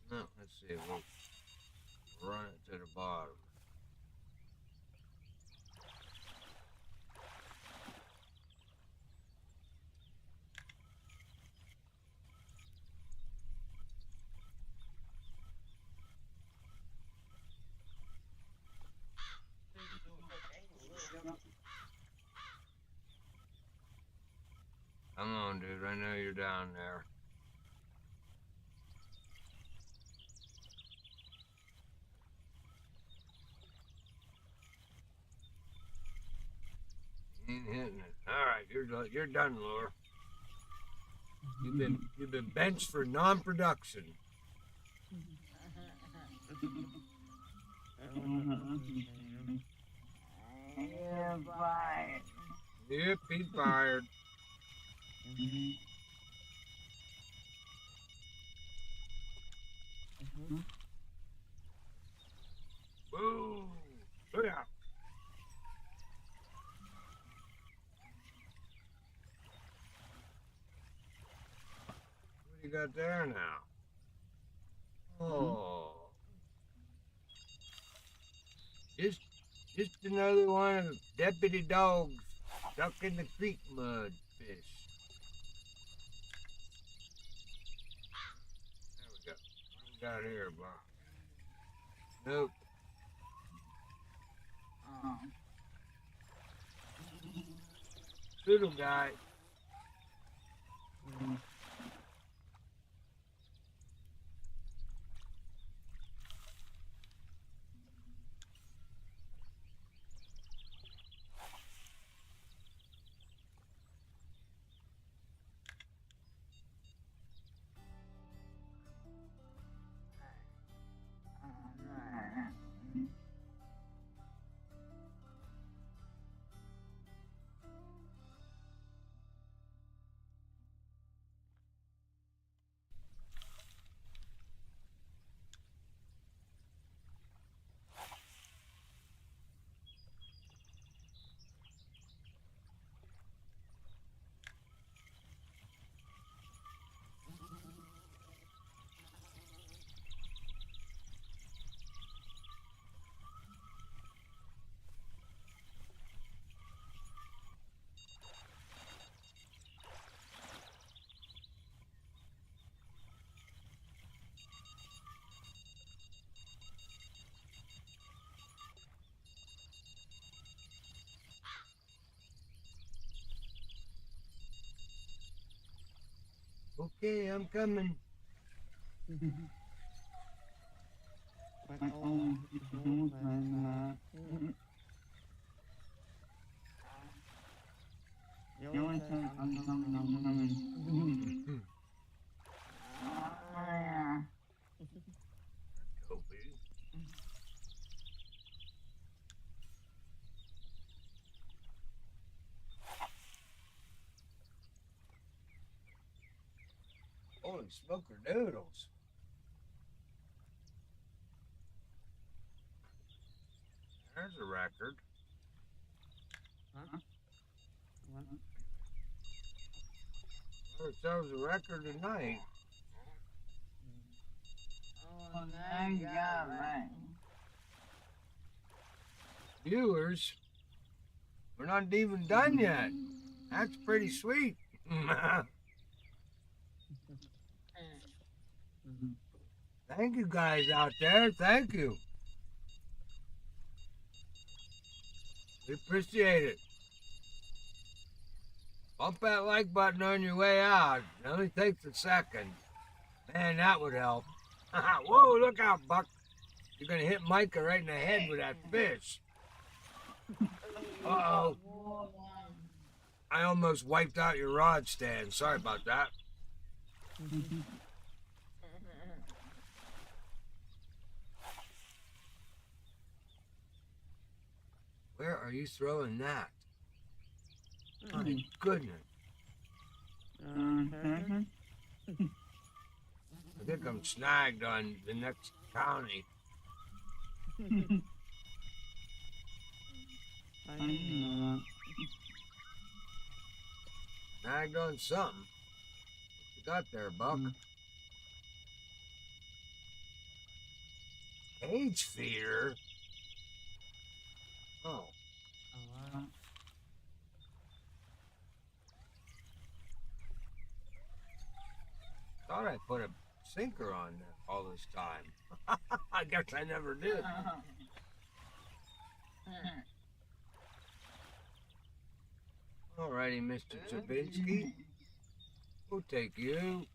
No, let's see. We'll run it to the bottom. Come on, dude. I know you're down there. Ain't hitting it. All right, you're done, lure. You've been benched for non-production. You're fired. Yep, he's fired. Boom! Look out! What do you got there now? Oh. Just another one of Deputy Dog's stuck in the creek mud fish. There we go. What do we got here, Bob? Nope. Little guy. Okay, I'm coming. Holy smoker noodles. There's a record. Well, it shows a record tonight. Oh, thank God, man. Viewers, we're not even done yet. That's pretty sweet. Thank you guys out there. Thank you. We appreciate it. Bump that like button on your way out. It only takes a second. Man, that would help. Whoa, look out, Buck. You're going to hit Micah right in the head with that fish. Uh-oh. I almost wiped out your rod stand. Sorry about that. Where are you throwing that? My goodness. I think I'm snagged on the next county. Snagged on something. What you got there, Buck? Cage feeder? Oh. Thought I put a sinker on there all this time. I guess I never did. Alrighty, Mr. Chabinski. We'll take you.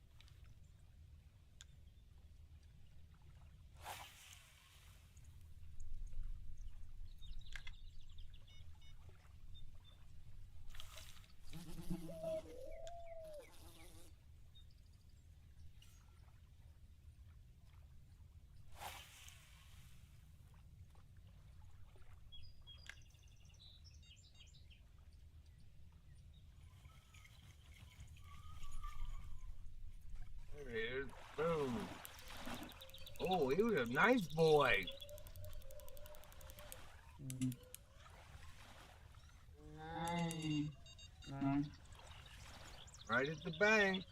Oh, he was a nice boy. Nice. Nice. Right at the bank.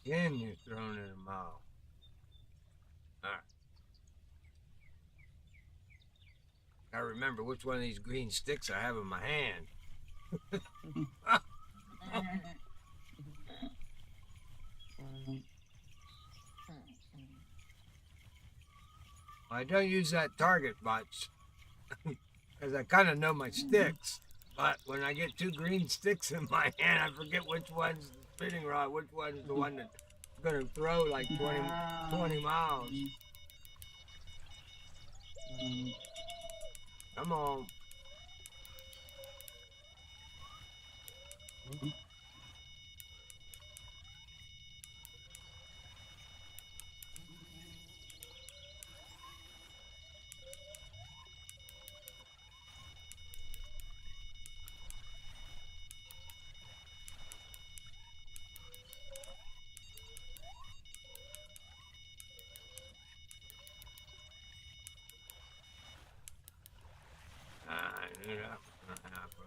Again, you're throwing it a mile. All right. I remember which one of these green sticks I have in my hand. I don't use that target much because I kind of know my sticks. But when I get two green sticks in my hand, I forget which one's the spinning rod, which one's the one that's going to throw like 20 miles. Come on. I knew that was going to happen.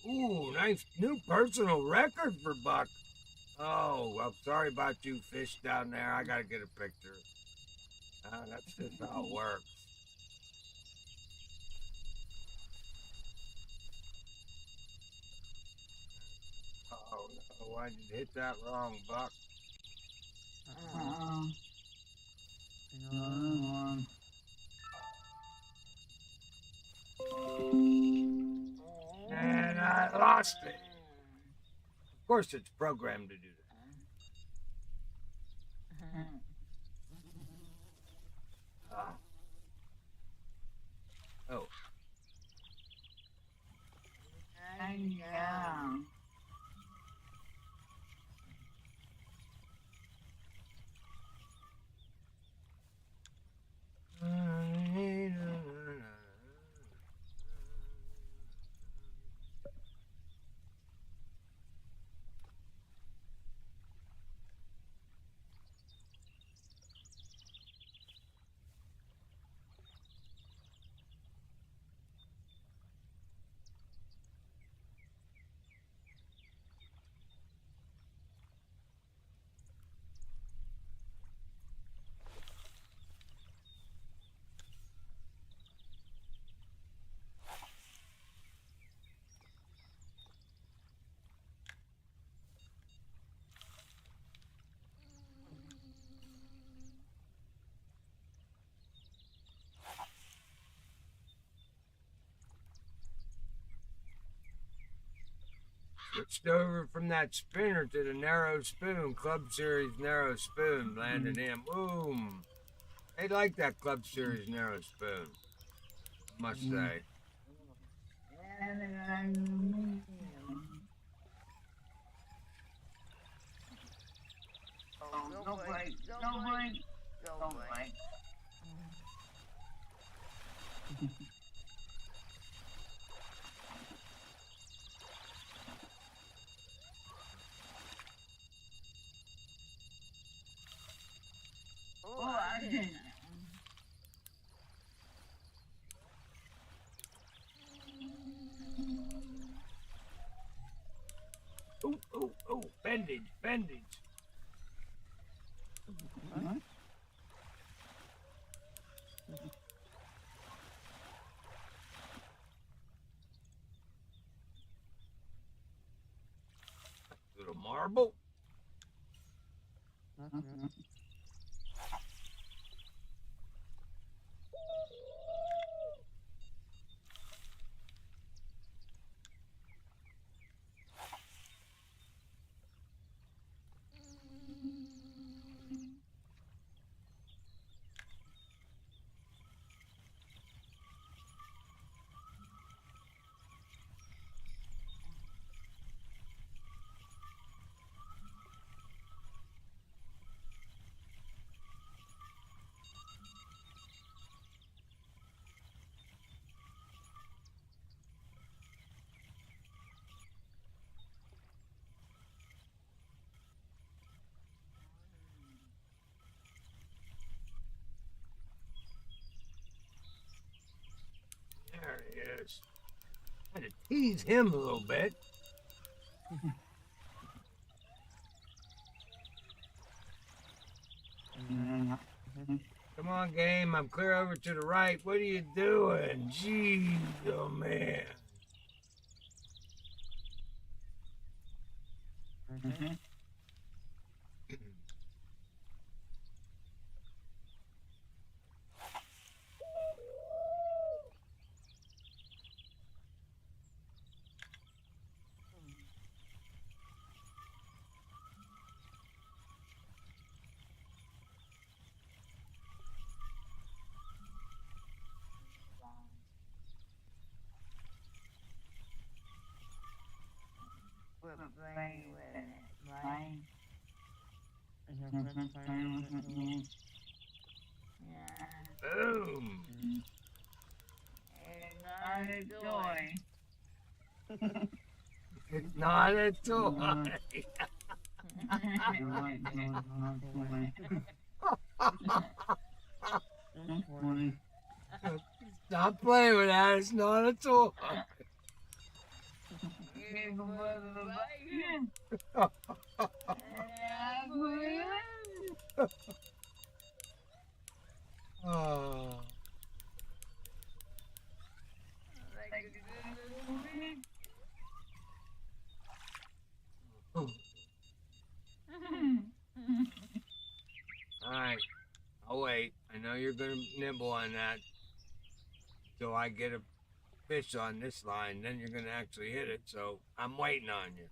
Ooh, nice new personal record for Buck. Oh, I'm sorry about you fish down there. I gotta get a picture. That's just how it works. Oh no, why did you hit that wrong, Buck? Another one. And I lost it. Of course, it's programmed to do that. Oh. Yeah. Switched over from that spinner to the narrow spoon, Club Series narrow spoon, landed in. Boom. They like that Club Series narrow spoon, must say. Go break, go break, go break. Oh, I didn't. Oh, bendage, bendage. Little marble. There he is. Had to tease him a little bit. Come on, game. I'm clear over to the right. What are you doing? Jeez, oh man. We're playing with it, right? Yeah. Boom. It's not a joy. It's not a toy. Stop playing with that. It's not a toy. Oh. Alright, I'll wait. I know you're gonna nibble on that till I get a fish on this line, then you're gonna actually hit it, so I'm waiting on you.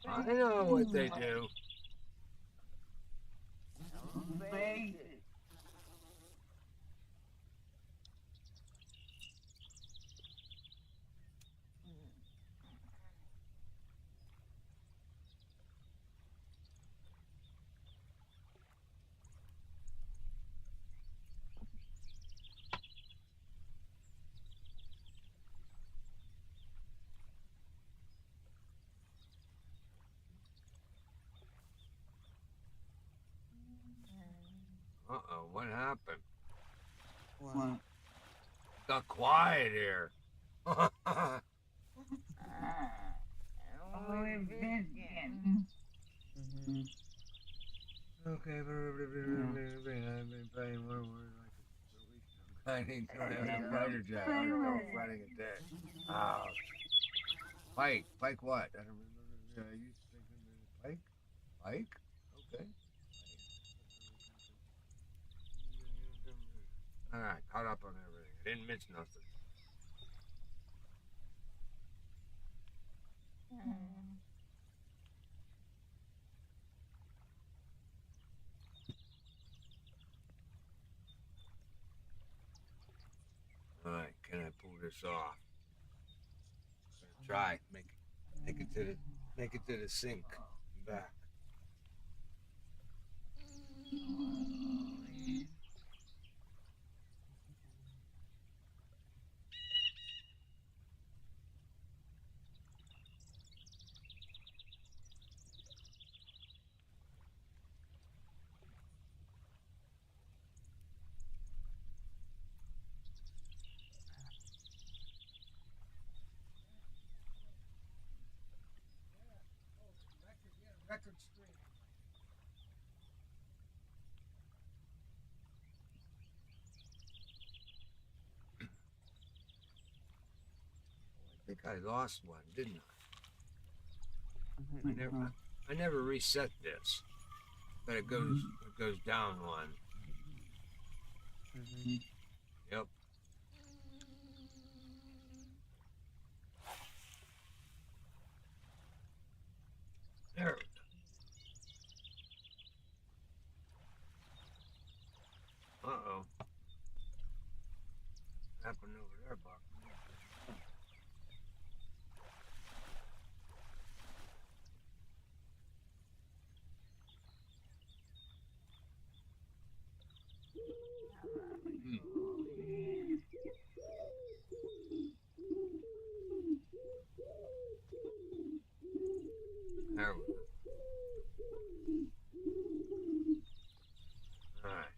I know what they do. Uh-oh, what happened? What? Got quiet here. Only Fishkin. Okay, I've been playing one word like a week. I ain't a fighter jet. I don't know, fighting a day. Pike. Pike what? I don't remember. You thinking Pike? Pike? Okay. Alright, caught up on everything. I didn't miss nothing. us off. Try make it to the sink and back. Record stream. I think I lost one, didn't I? I never reset this, but it goes down one. Yep. There. Uh-oh. Happened over there, Buck. There we go. All right.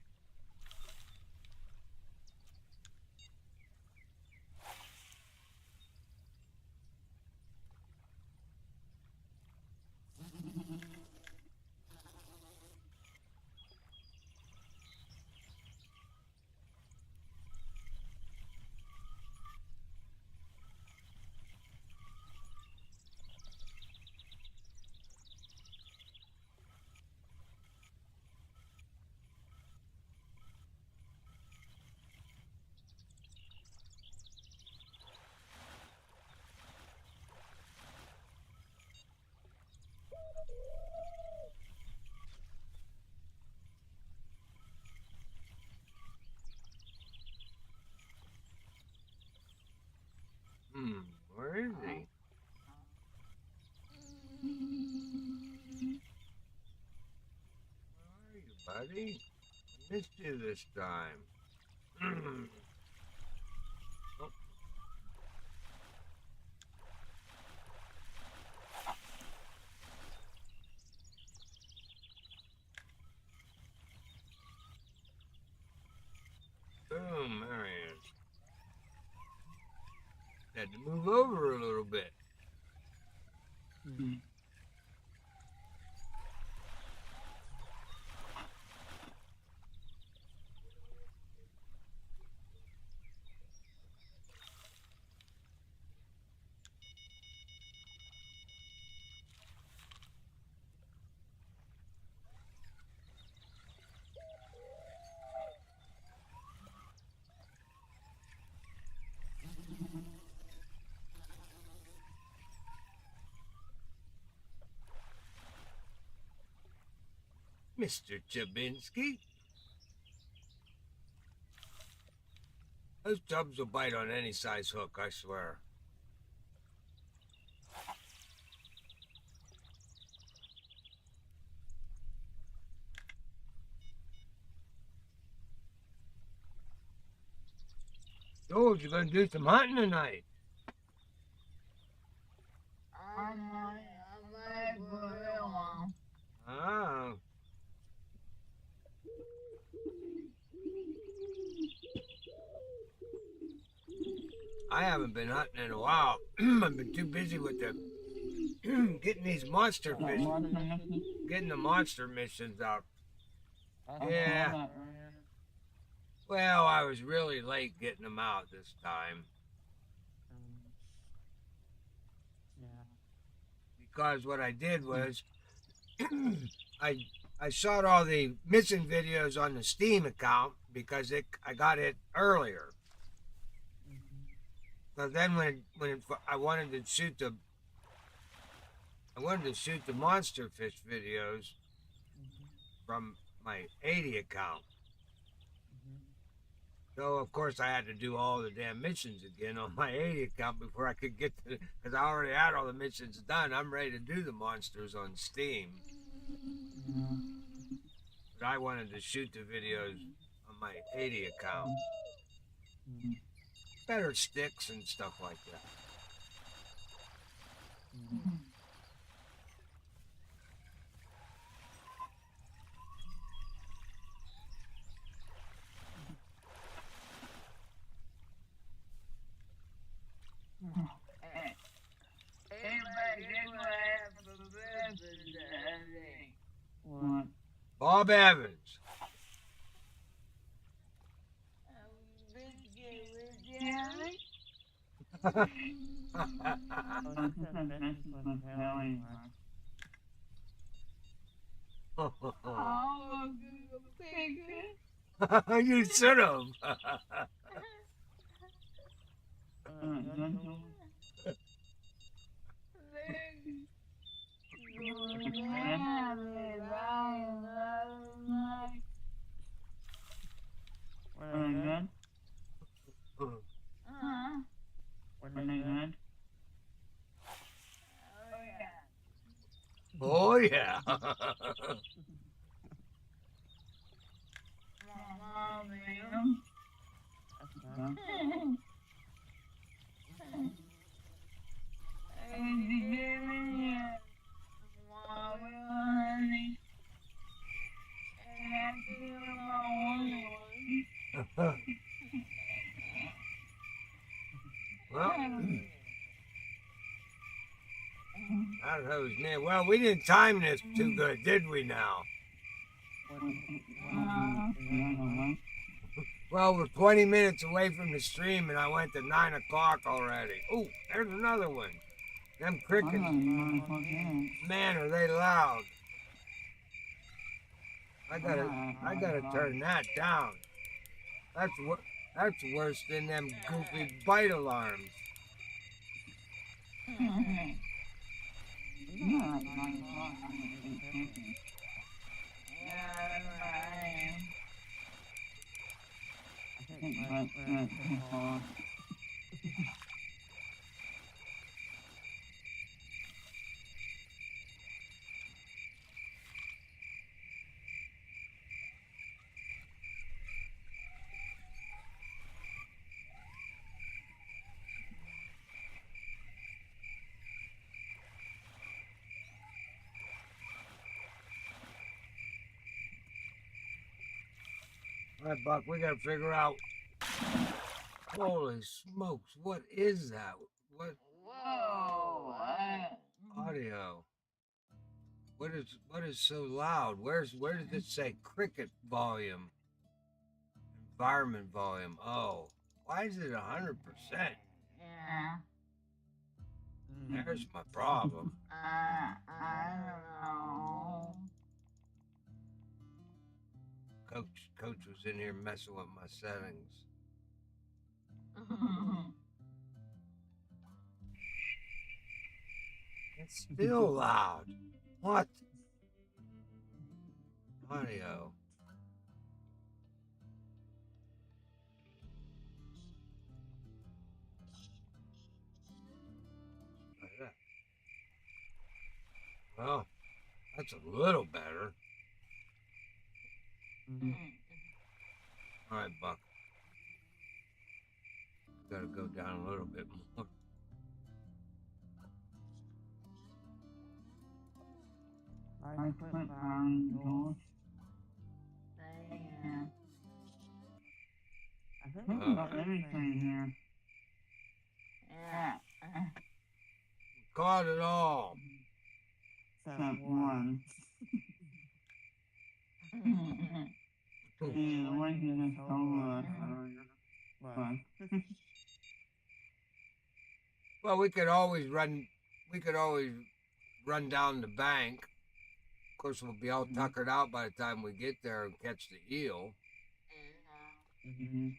Where is he? Where are you, buddy? I missed you this time. Oh. Boom, there he is. Had to move over a little bit. Mr. Chabinsky. Those chubs will bite on any size hook, I swear. George, you're gonna do some hunting tonight. I might for a little while. Ah. I haven't been hunting in a while. I've been too busy with the getting these monster fish, getting the monster missions out. Yeah. Well, I was really late getting them out this time. Because what I did was I shot all the missing videos on the Steam account because I got it earlier. So then I wanted to shoot the monster fish videos from my 80 account. So, of course, I had to do all the damn missions again on my 80 account before I could get to, because I already had all the missions done. I'm ready to do the monsters on Steam. Yeah. But I wanted to shoot the videos on my 80 account. Mm. Better sticks and stuff like that. Mm. What? Bob Evans. Oh, this is the best one, Kelly. You should have. What are they good? What are they good? Oh, yeah. That's Well, I don't know his name. Well, we didn't time this too good, did we now? Well, we're 20 minutes away from the stream, and I went to 9 o'clock already. Oh, there's another one. Them crickets, man, are they loud. I gotta turn that down. That's worse than them goofy bite alarms. All right, Buck, we gotta figure out. Holy smokes, what is that? What Whoa! audio? What is so loud? Where does it say cricket volume? Environment volume. Oh, why is it 100%? Yeah. There's my problem. I don't know. Coach was in here messing with my settings. It's still loud. What? Audio. Like that. Well, that's a little better. All right, Buck. Gotta go down a little bit more. I put down yours. I think we got everything here. Yeah. Caught it all. Except one. Yeah, the one you just told us earlier. But Well, we could always run down the bank. Of course, we'll be all tuckered out by the time we get there and catch the eel. mhm.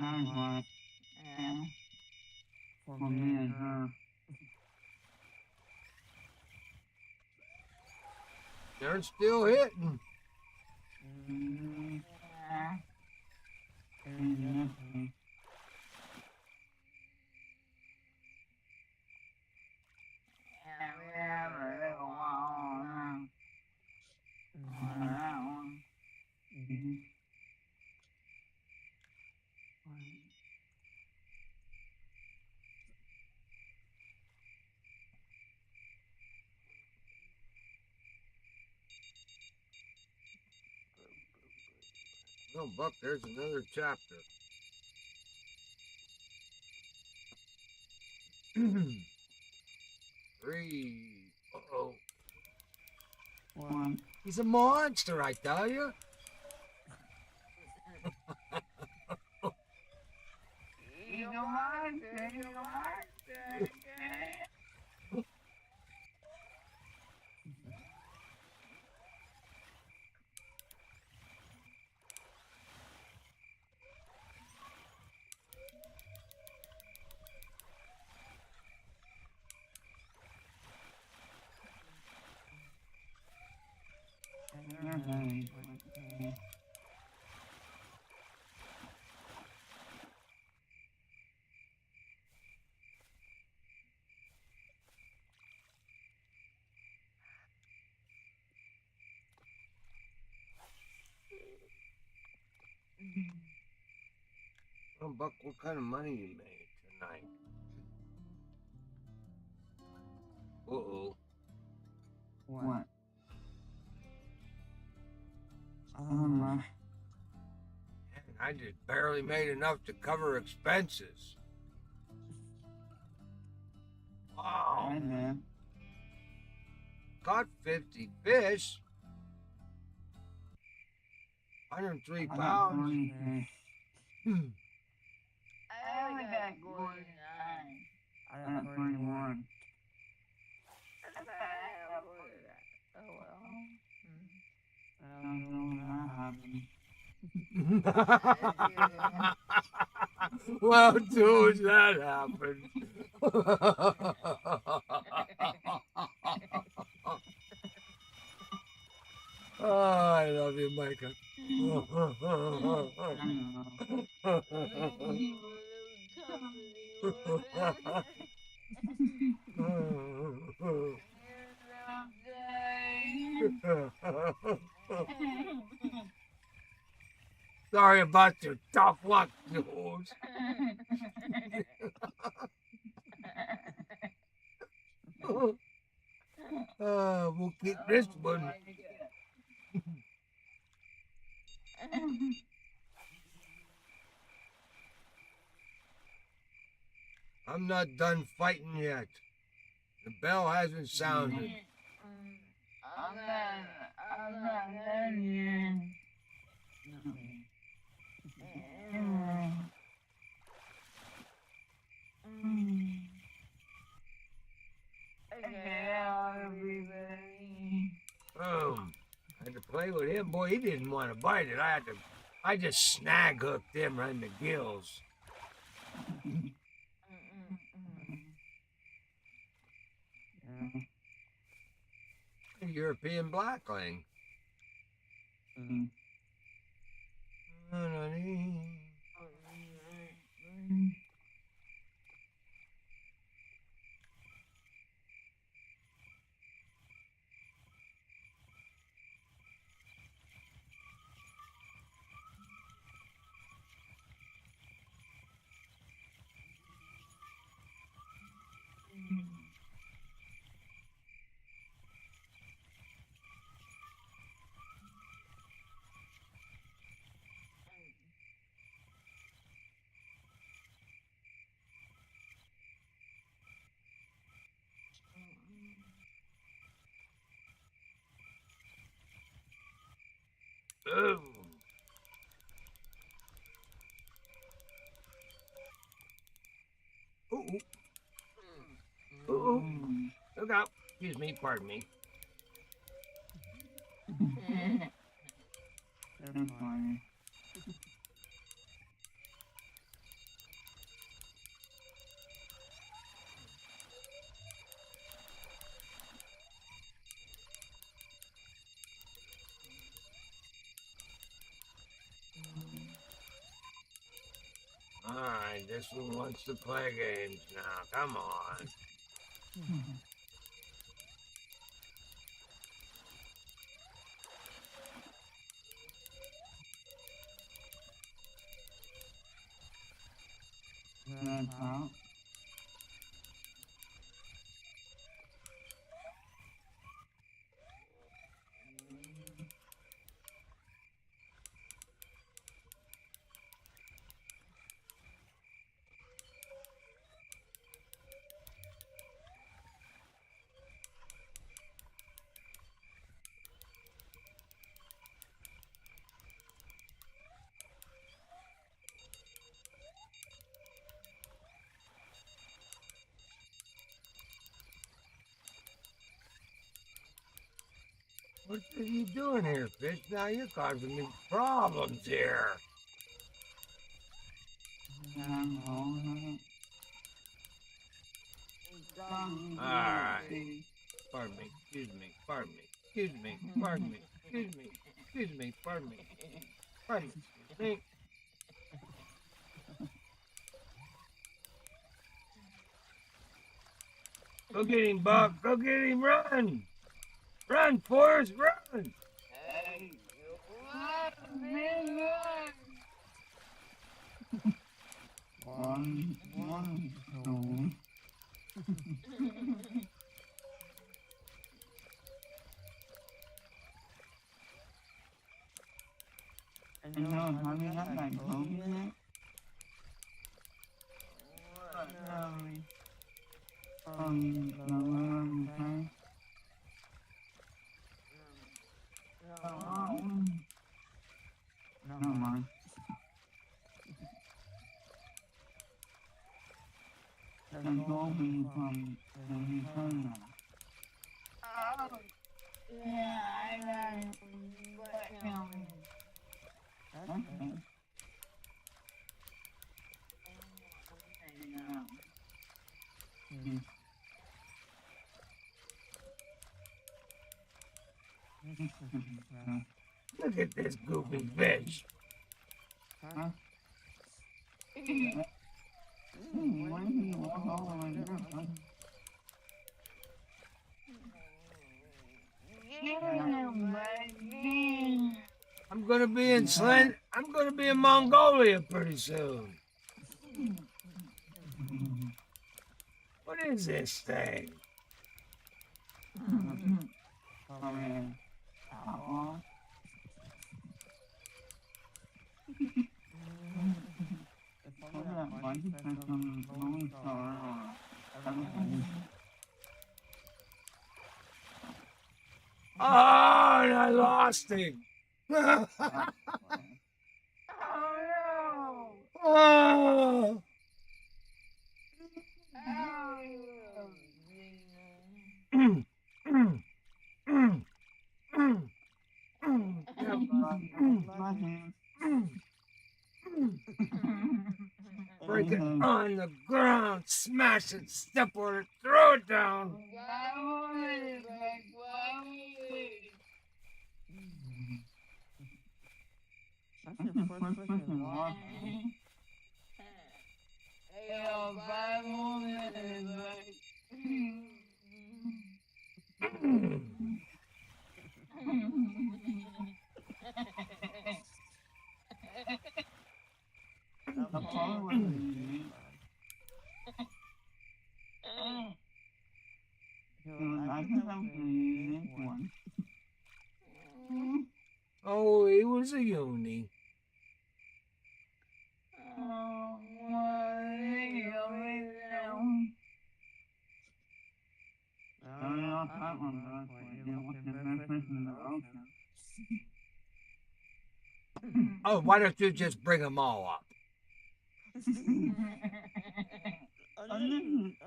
Alright. For me and her. Darn still hitting. Oh, Buck, there's another chapter. Three. Uh-oh. One. He's a monster, I tell you. He's a monster. He's a monster. Oh, Buck, what kind of money you made tonight? Uh-oh. What? I just barely made enough to cover expenses. Wow. I know. Caught 50 fish. 103 pounds. Hmm. I only got 49. I got 31. Oh well. I don't know what happened. Well, dude, that happened. Oh, I love you, Micah. Sorry about your tough luck, dude. We'll keep this one. I'm not done fighting yet. The bell hasn't sounded. I'm not done yet. Okay, everybody. I had to play with him. Boy, he didn't want to bite it. I just snag hooked him right in the gills. A European blackling. Oh. Ooh. Look out. Excuse me, pardon me. That's funny. Alright, this one wants to play games now. Come on. Brown trout. What are you doing here, fish? Now you're causing me problems here. Alright. Pardon me, excuse me, pardon me, excuse me, pardon me, excuse me, excuse me, pardon me, pardon me. Go get him, Buck. Go get him. Run. Run, Forrest, run. Hey, let me run. Two. And you know, having that like hope in it. No, man. There's no be from the return. Yeah, I got it. Okay. Look at this goofy fish. Huh? Why do you walk all the way there? I'm gonna be in I'm gonna be in Mongolia pretty soon. What is this thing? Oh, and I lost him. Oh. Oh. Break it on the ground, smash it, step on it, throw it down. That's your first person walk. Oh, he was a uni. Oh, why don't you just bring them all up?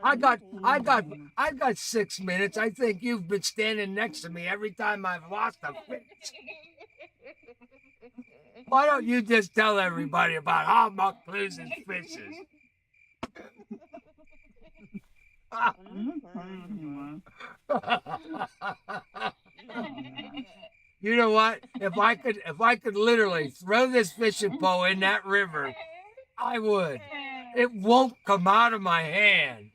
I got 6 minutes. I think you've been standing next to me every time I've lost a fish. Why don't you just tell everybody about how Muck loses fishes? You know what? If I could literally throw this fishing pole in that river I would. It won't come out of my hand.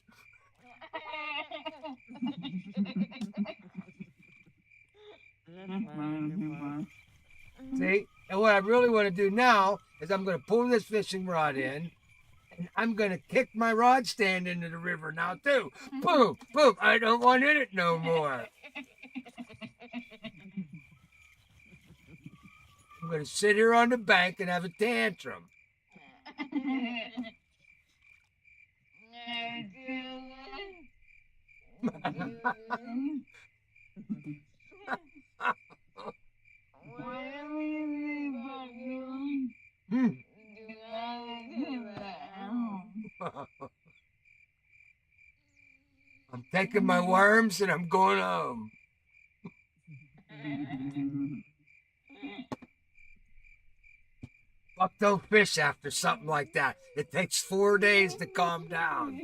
See? And what I really want to do now is I'm going to pull this fishing rod in, and I'm going to kick my rod stand into the river now, too. Boom, boom. I don't want in it no more. I'm going to sit here on the bank and have a tantrum. I'm taking my worms and I'm going home. Buck don't fish after something like that. It takes 4 days to calm down.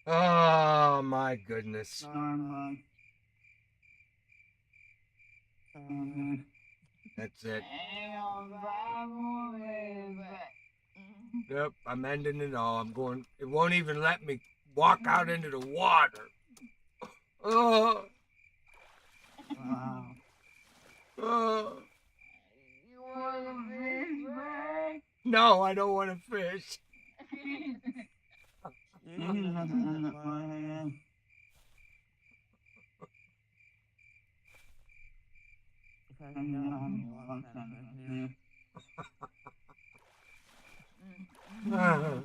Oh my goodness. That's it. Yep, I'm ending it all. I'm going. It won't even let me walk out into the water. Oh. Oh. You want to fish, right? No, I don't want to fish. Oh.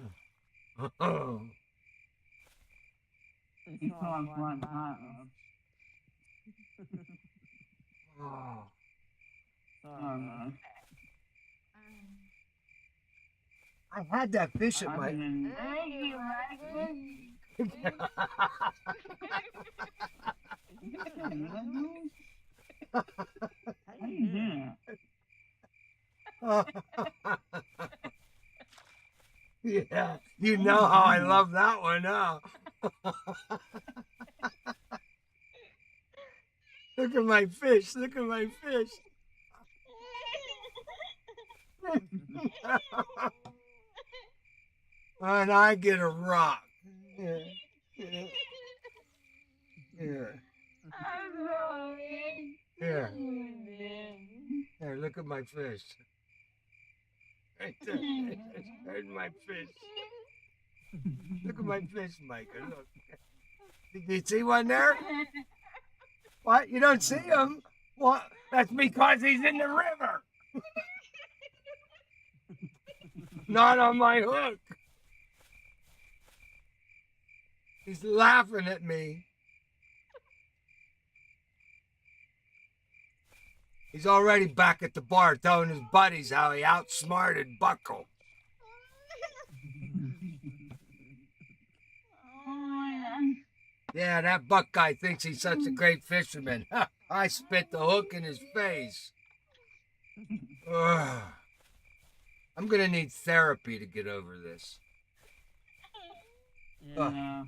I had that fish at my. Thank you, Michael. Yeah, you know how I love that one, huh? Look at my fish. Look at my fish. And I get a rock. Yeah. Yeah. Here. I'm sorry. Here. Here, look at my fish. Right there. There's my fish. Look at my fish, Micah. Look. Did you see one there? What? You don't see him? What? That's because he's in the river. Not on my hook. He's laughing at me. He's already back at the bar telling his buddies how he outsmarted Buckle. Yeah, that Buck guy thinks he's such a great fisherman. I spit the hook in his face. Ugh. I'm going to need therapy to get over this. Yeah.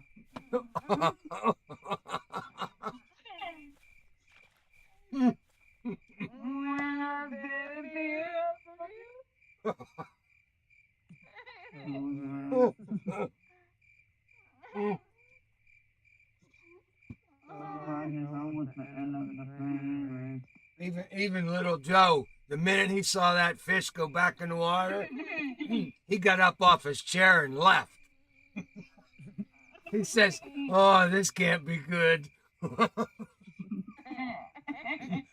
Even little Joe, the minute he saw that fish go back in the water, he got up off his chair and left. He says, "Oh, this can't be good."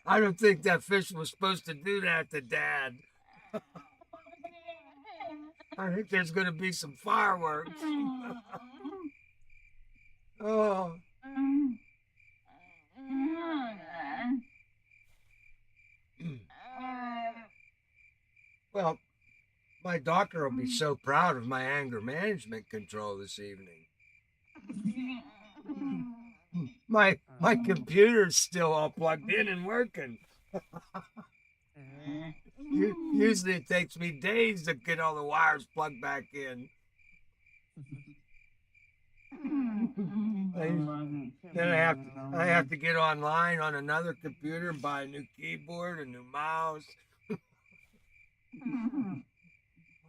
I don't think that fish was supposed to do that to Dad. I think there's going to be some fireworks. Oh. Well, my doctor will be so proud of my anger management control this evening. My computer's still all plugged in and working. Usually it takes me days to get all the wires plugged back in. Then I have to get online on another computer and buy a new keyboard, a new mouse.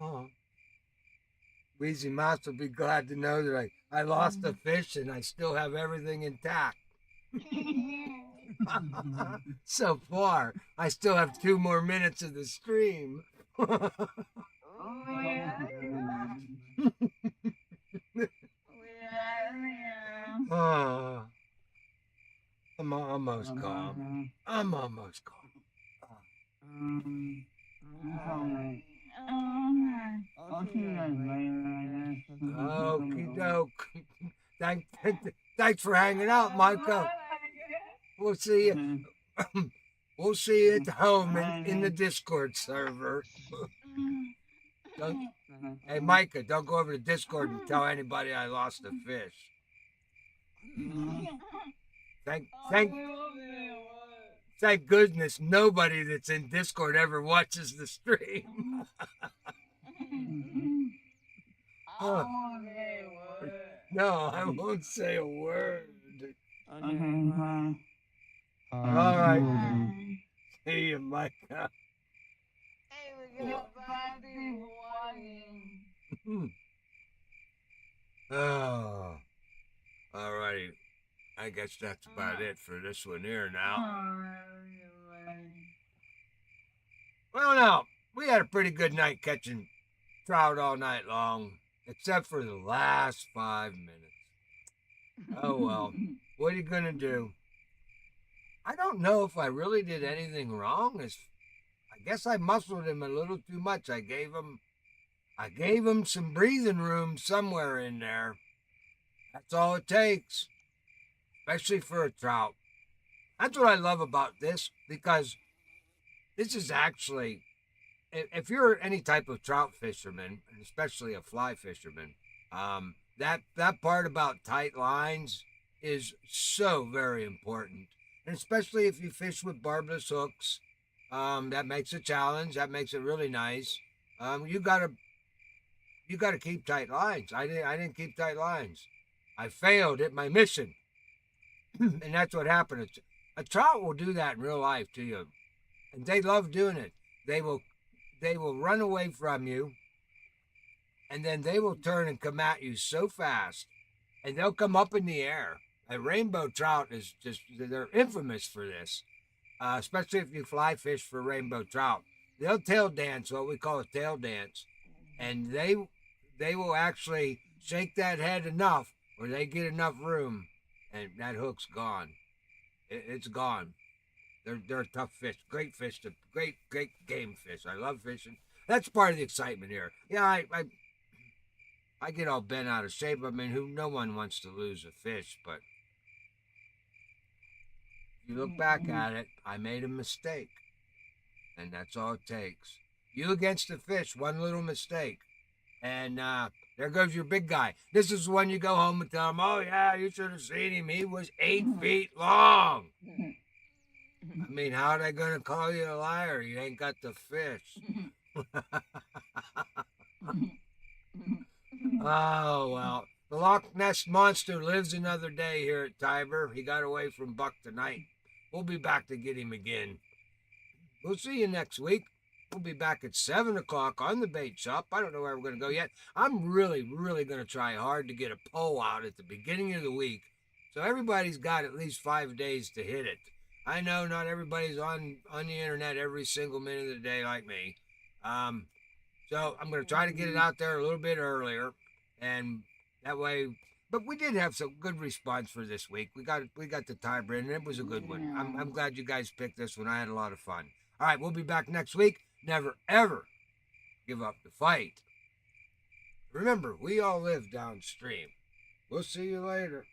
Oh. Wheezy Mouse will be glad to know that I lost a fish and I still have everything intact. So far, I still have 2 more minutes of the stream. Oh, yeah. Oh, I'm almost calm. I'm almost calm. I'll see you guys later, Okie doke. Thanks for hanging out, Micah. We'll see you. We'll see you at home in the Discord server. Hey, Micah, don't go over to Discord and tell anybody I lost a fish. Thank goodness nobody that's in Discord ever watches the stream. No, I won't say a word. All right. See you, Micah. Hey, we're gonna find people watching. Oh, all righty. I guess that's about it for this one here now. Well, now, we had a pretty good night catching trout all night long, except for the last 5 minutes. Oh, well, what are you going to do? I don't know if I really did anything wrong. I guess I muscled him a little too much. I gave him some breathing room somewhere in there. That's all it takes, especially for a trout. That's what I love about this, because this is actually, if you're any type of trout fisherman, and especially a fly fisherman, that part about tight lines is so very important. And especially if you fish with barbless hooks, that makes a challenge. That makes it really nice. You gotta keep tight lines. I didn't keep tight lines. I failed at my mission. And that's what happened. A trout will do that in real life to you. And they love doing it. They will run away from you, and then they will turn and come at you so fast, and they'll come up in the air. A rainbow trout is they're infamous for this, especially if you fly fish for rainbow trout. They'll tail dance, what we call a tail dance, and they will actually shake that head enough where they get enough room, and that hook's gone. It's gone. They're tough fish, great game fish. I love fishing. That's part of the excitement here. Yeah, I get all bent out of shape. I mean, no one wants to lose a fish, but if you look back at it, I made a mistake, and that's all it takes. You against the fish, one little mistake, and there goes your big guy. This is when you go home and tell him, "Oh yeah, you should have seen him. He was 8 feet long." I mean, how are they going to call you a liar? You ain't got the fish. Oh, well. The Loch Ness Monster lives another day here at Tiber. He got away from Buck tonight. We'll be back to get him again. We'll see you next week. We'll be back at 7 o'clock on the bait shop. I don't know where we're going to go yet. I'm really going to try hard to get a poll out at the beginning of the week, so everybody's got at least 5 days to hit it. I know not everybody's on the internet every single minute of the day like me. So I'm going to try to get it out there a little bit earlier, and that way. But we did have some good response for this week. We got the Tiber in, and it was a good one. I'm glad you guys picked this one. I had a lot of fun. All right, we'll be back next week. Never ever give up the fight. Remember, we all live downstream. We'll see you later.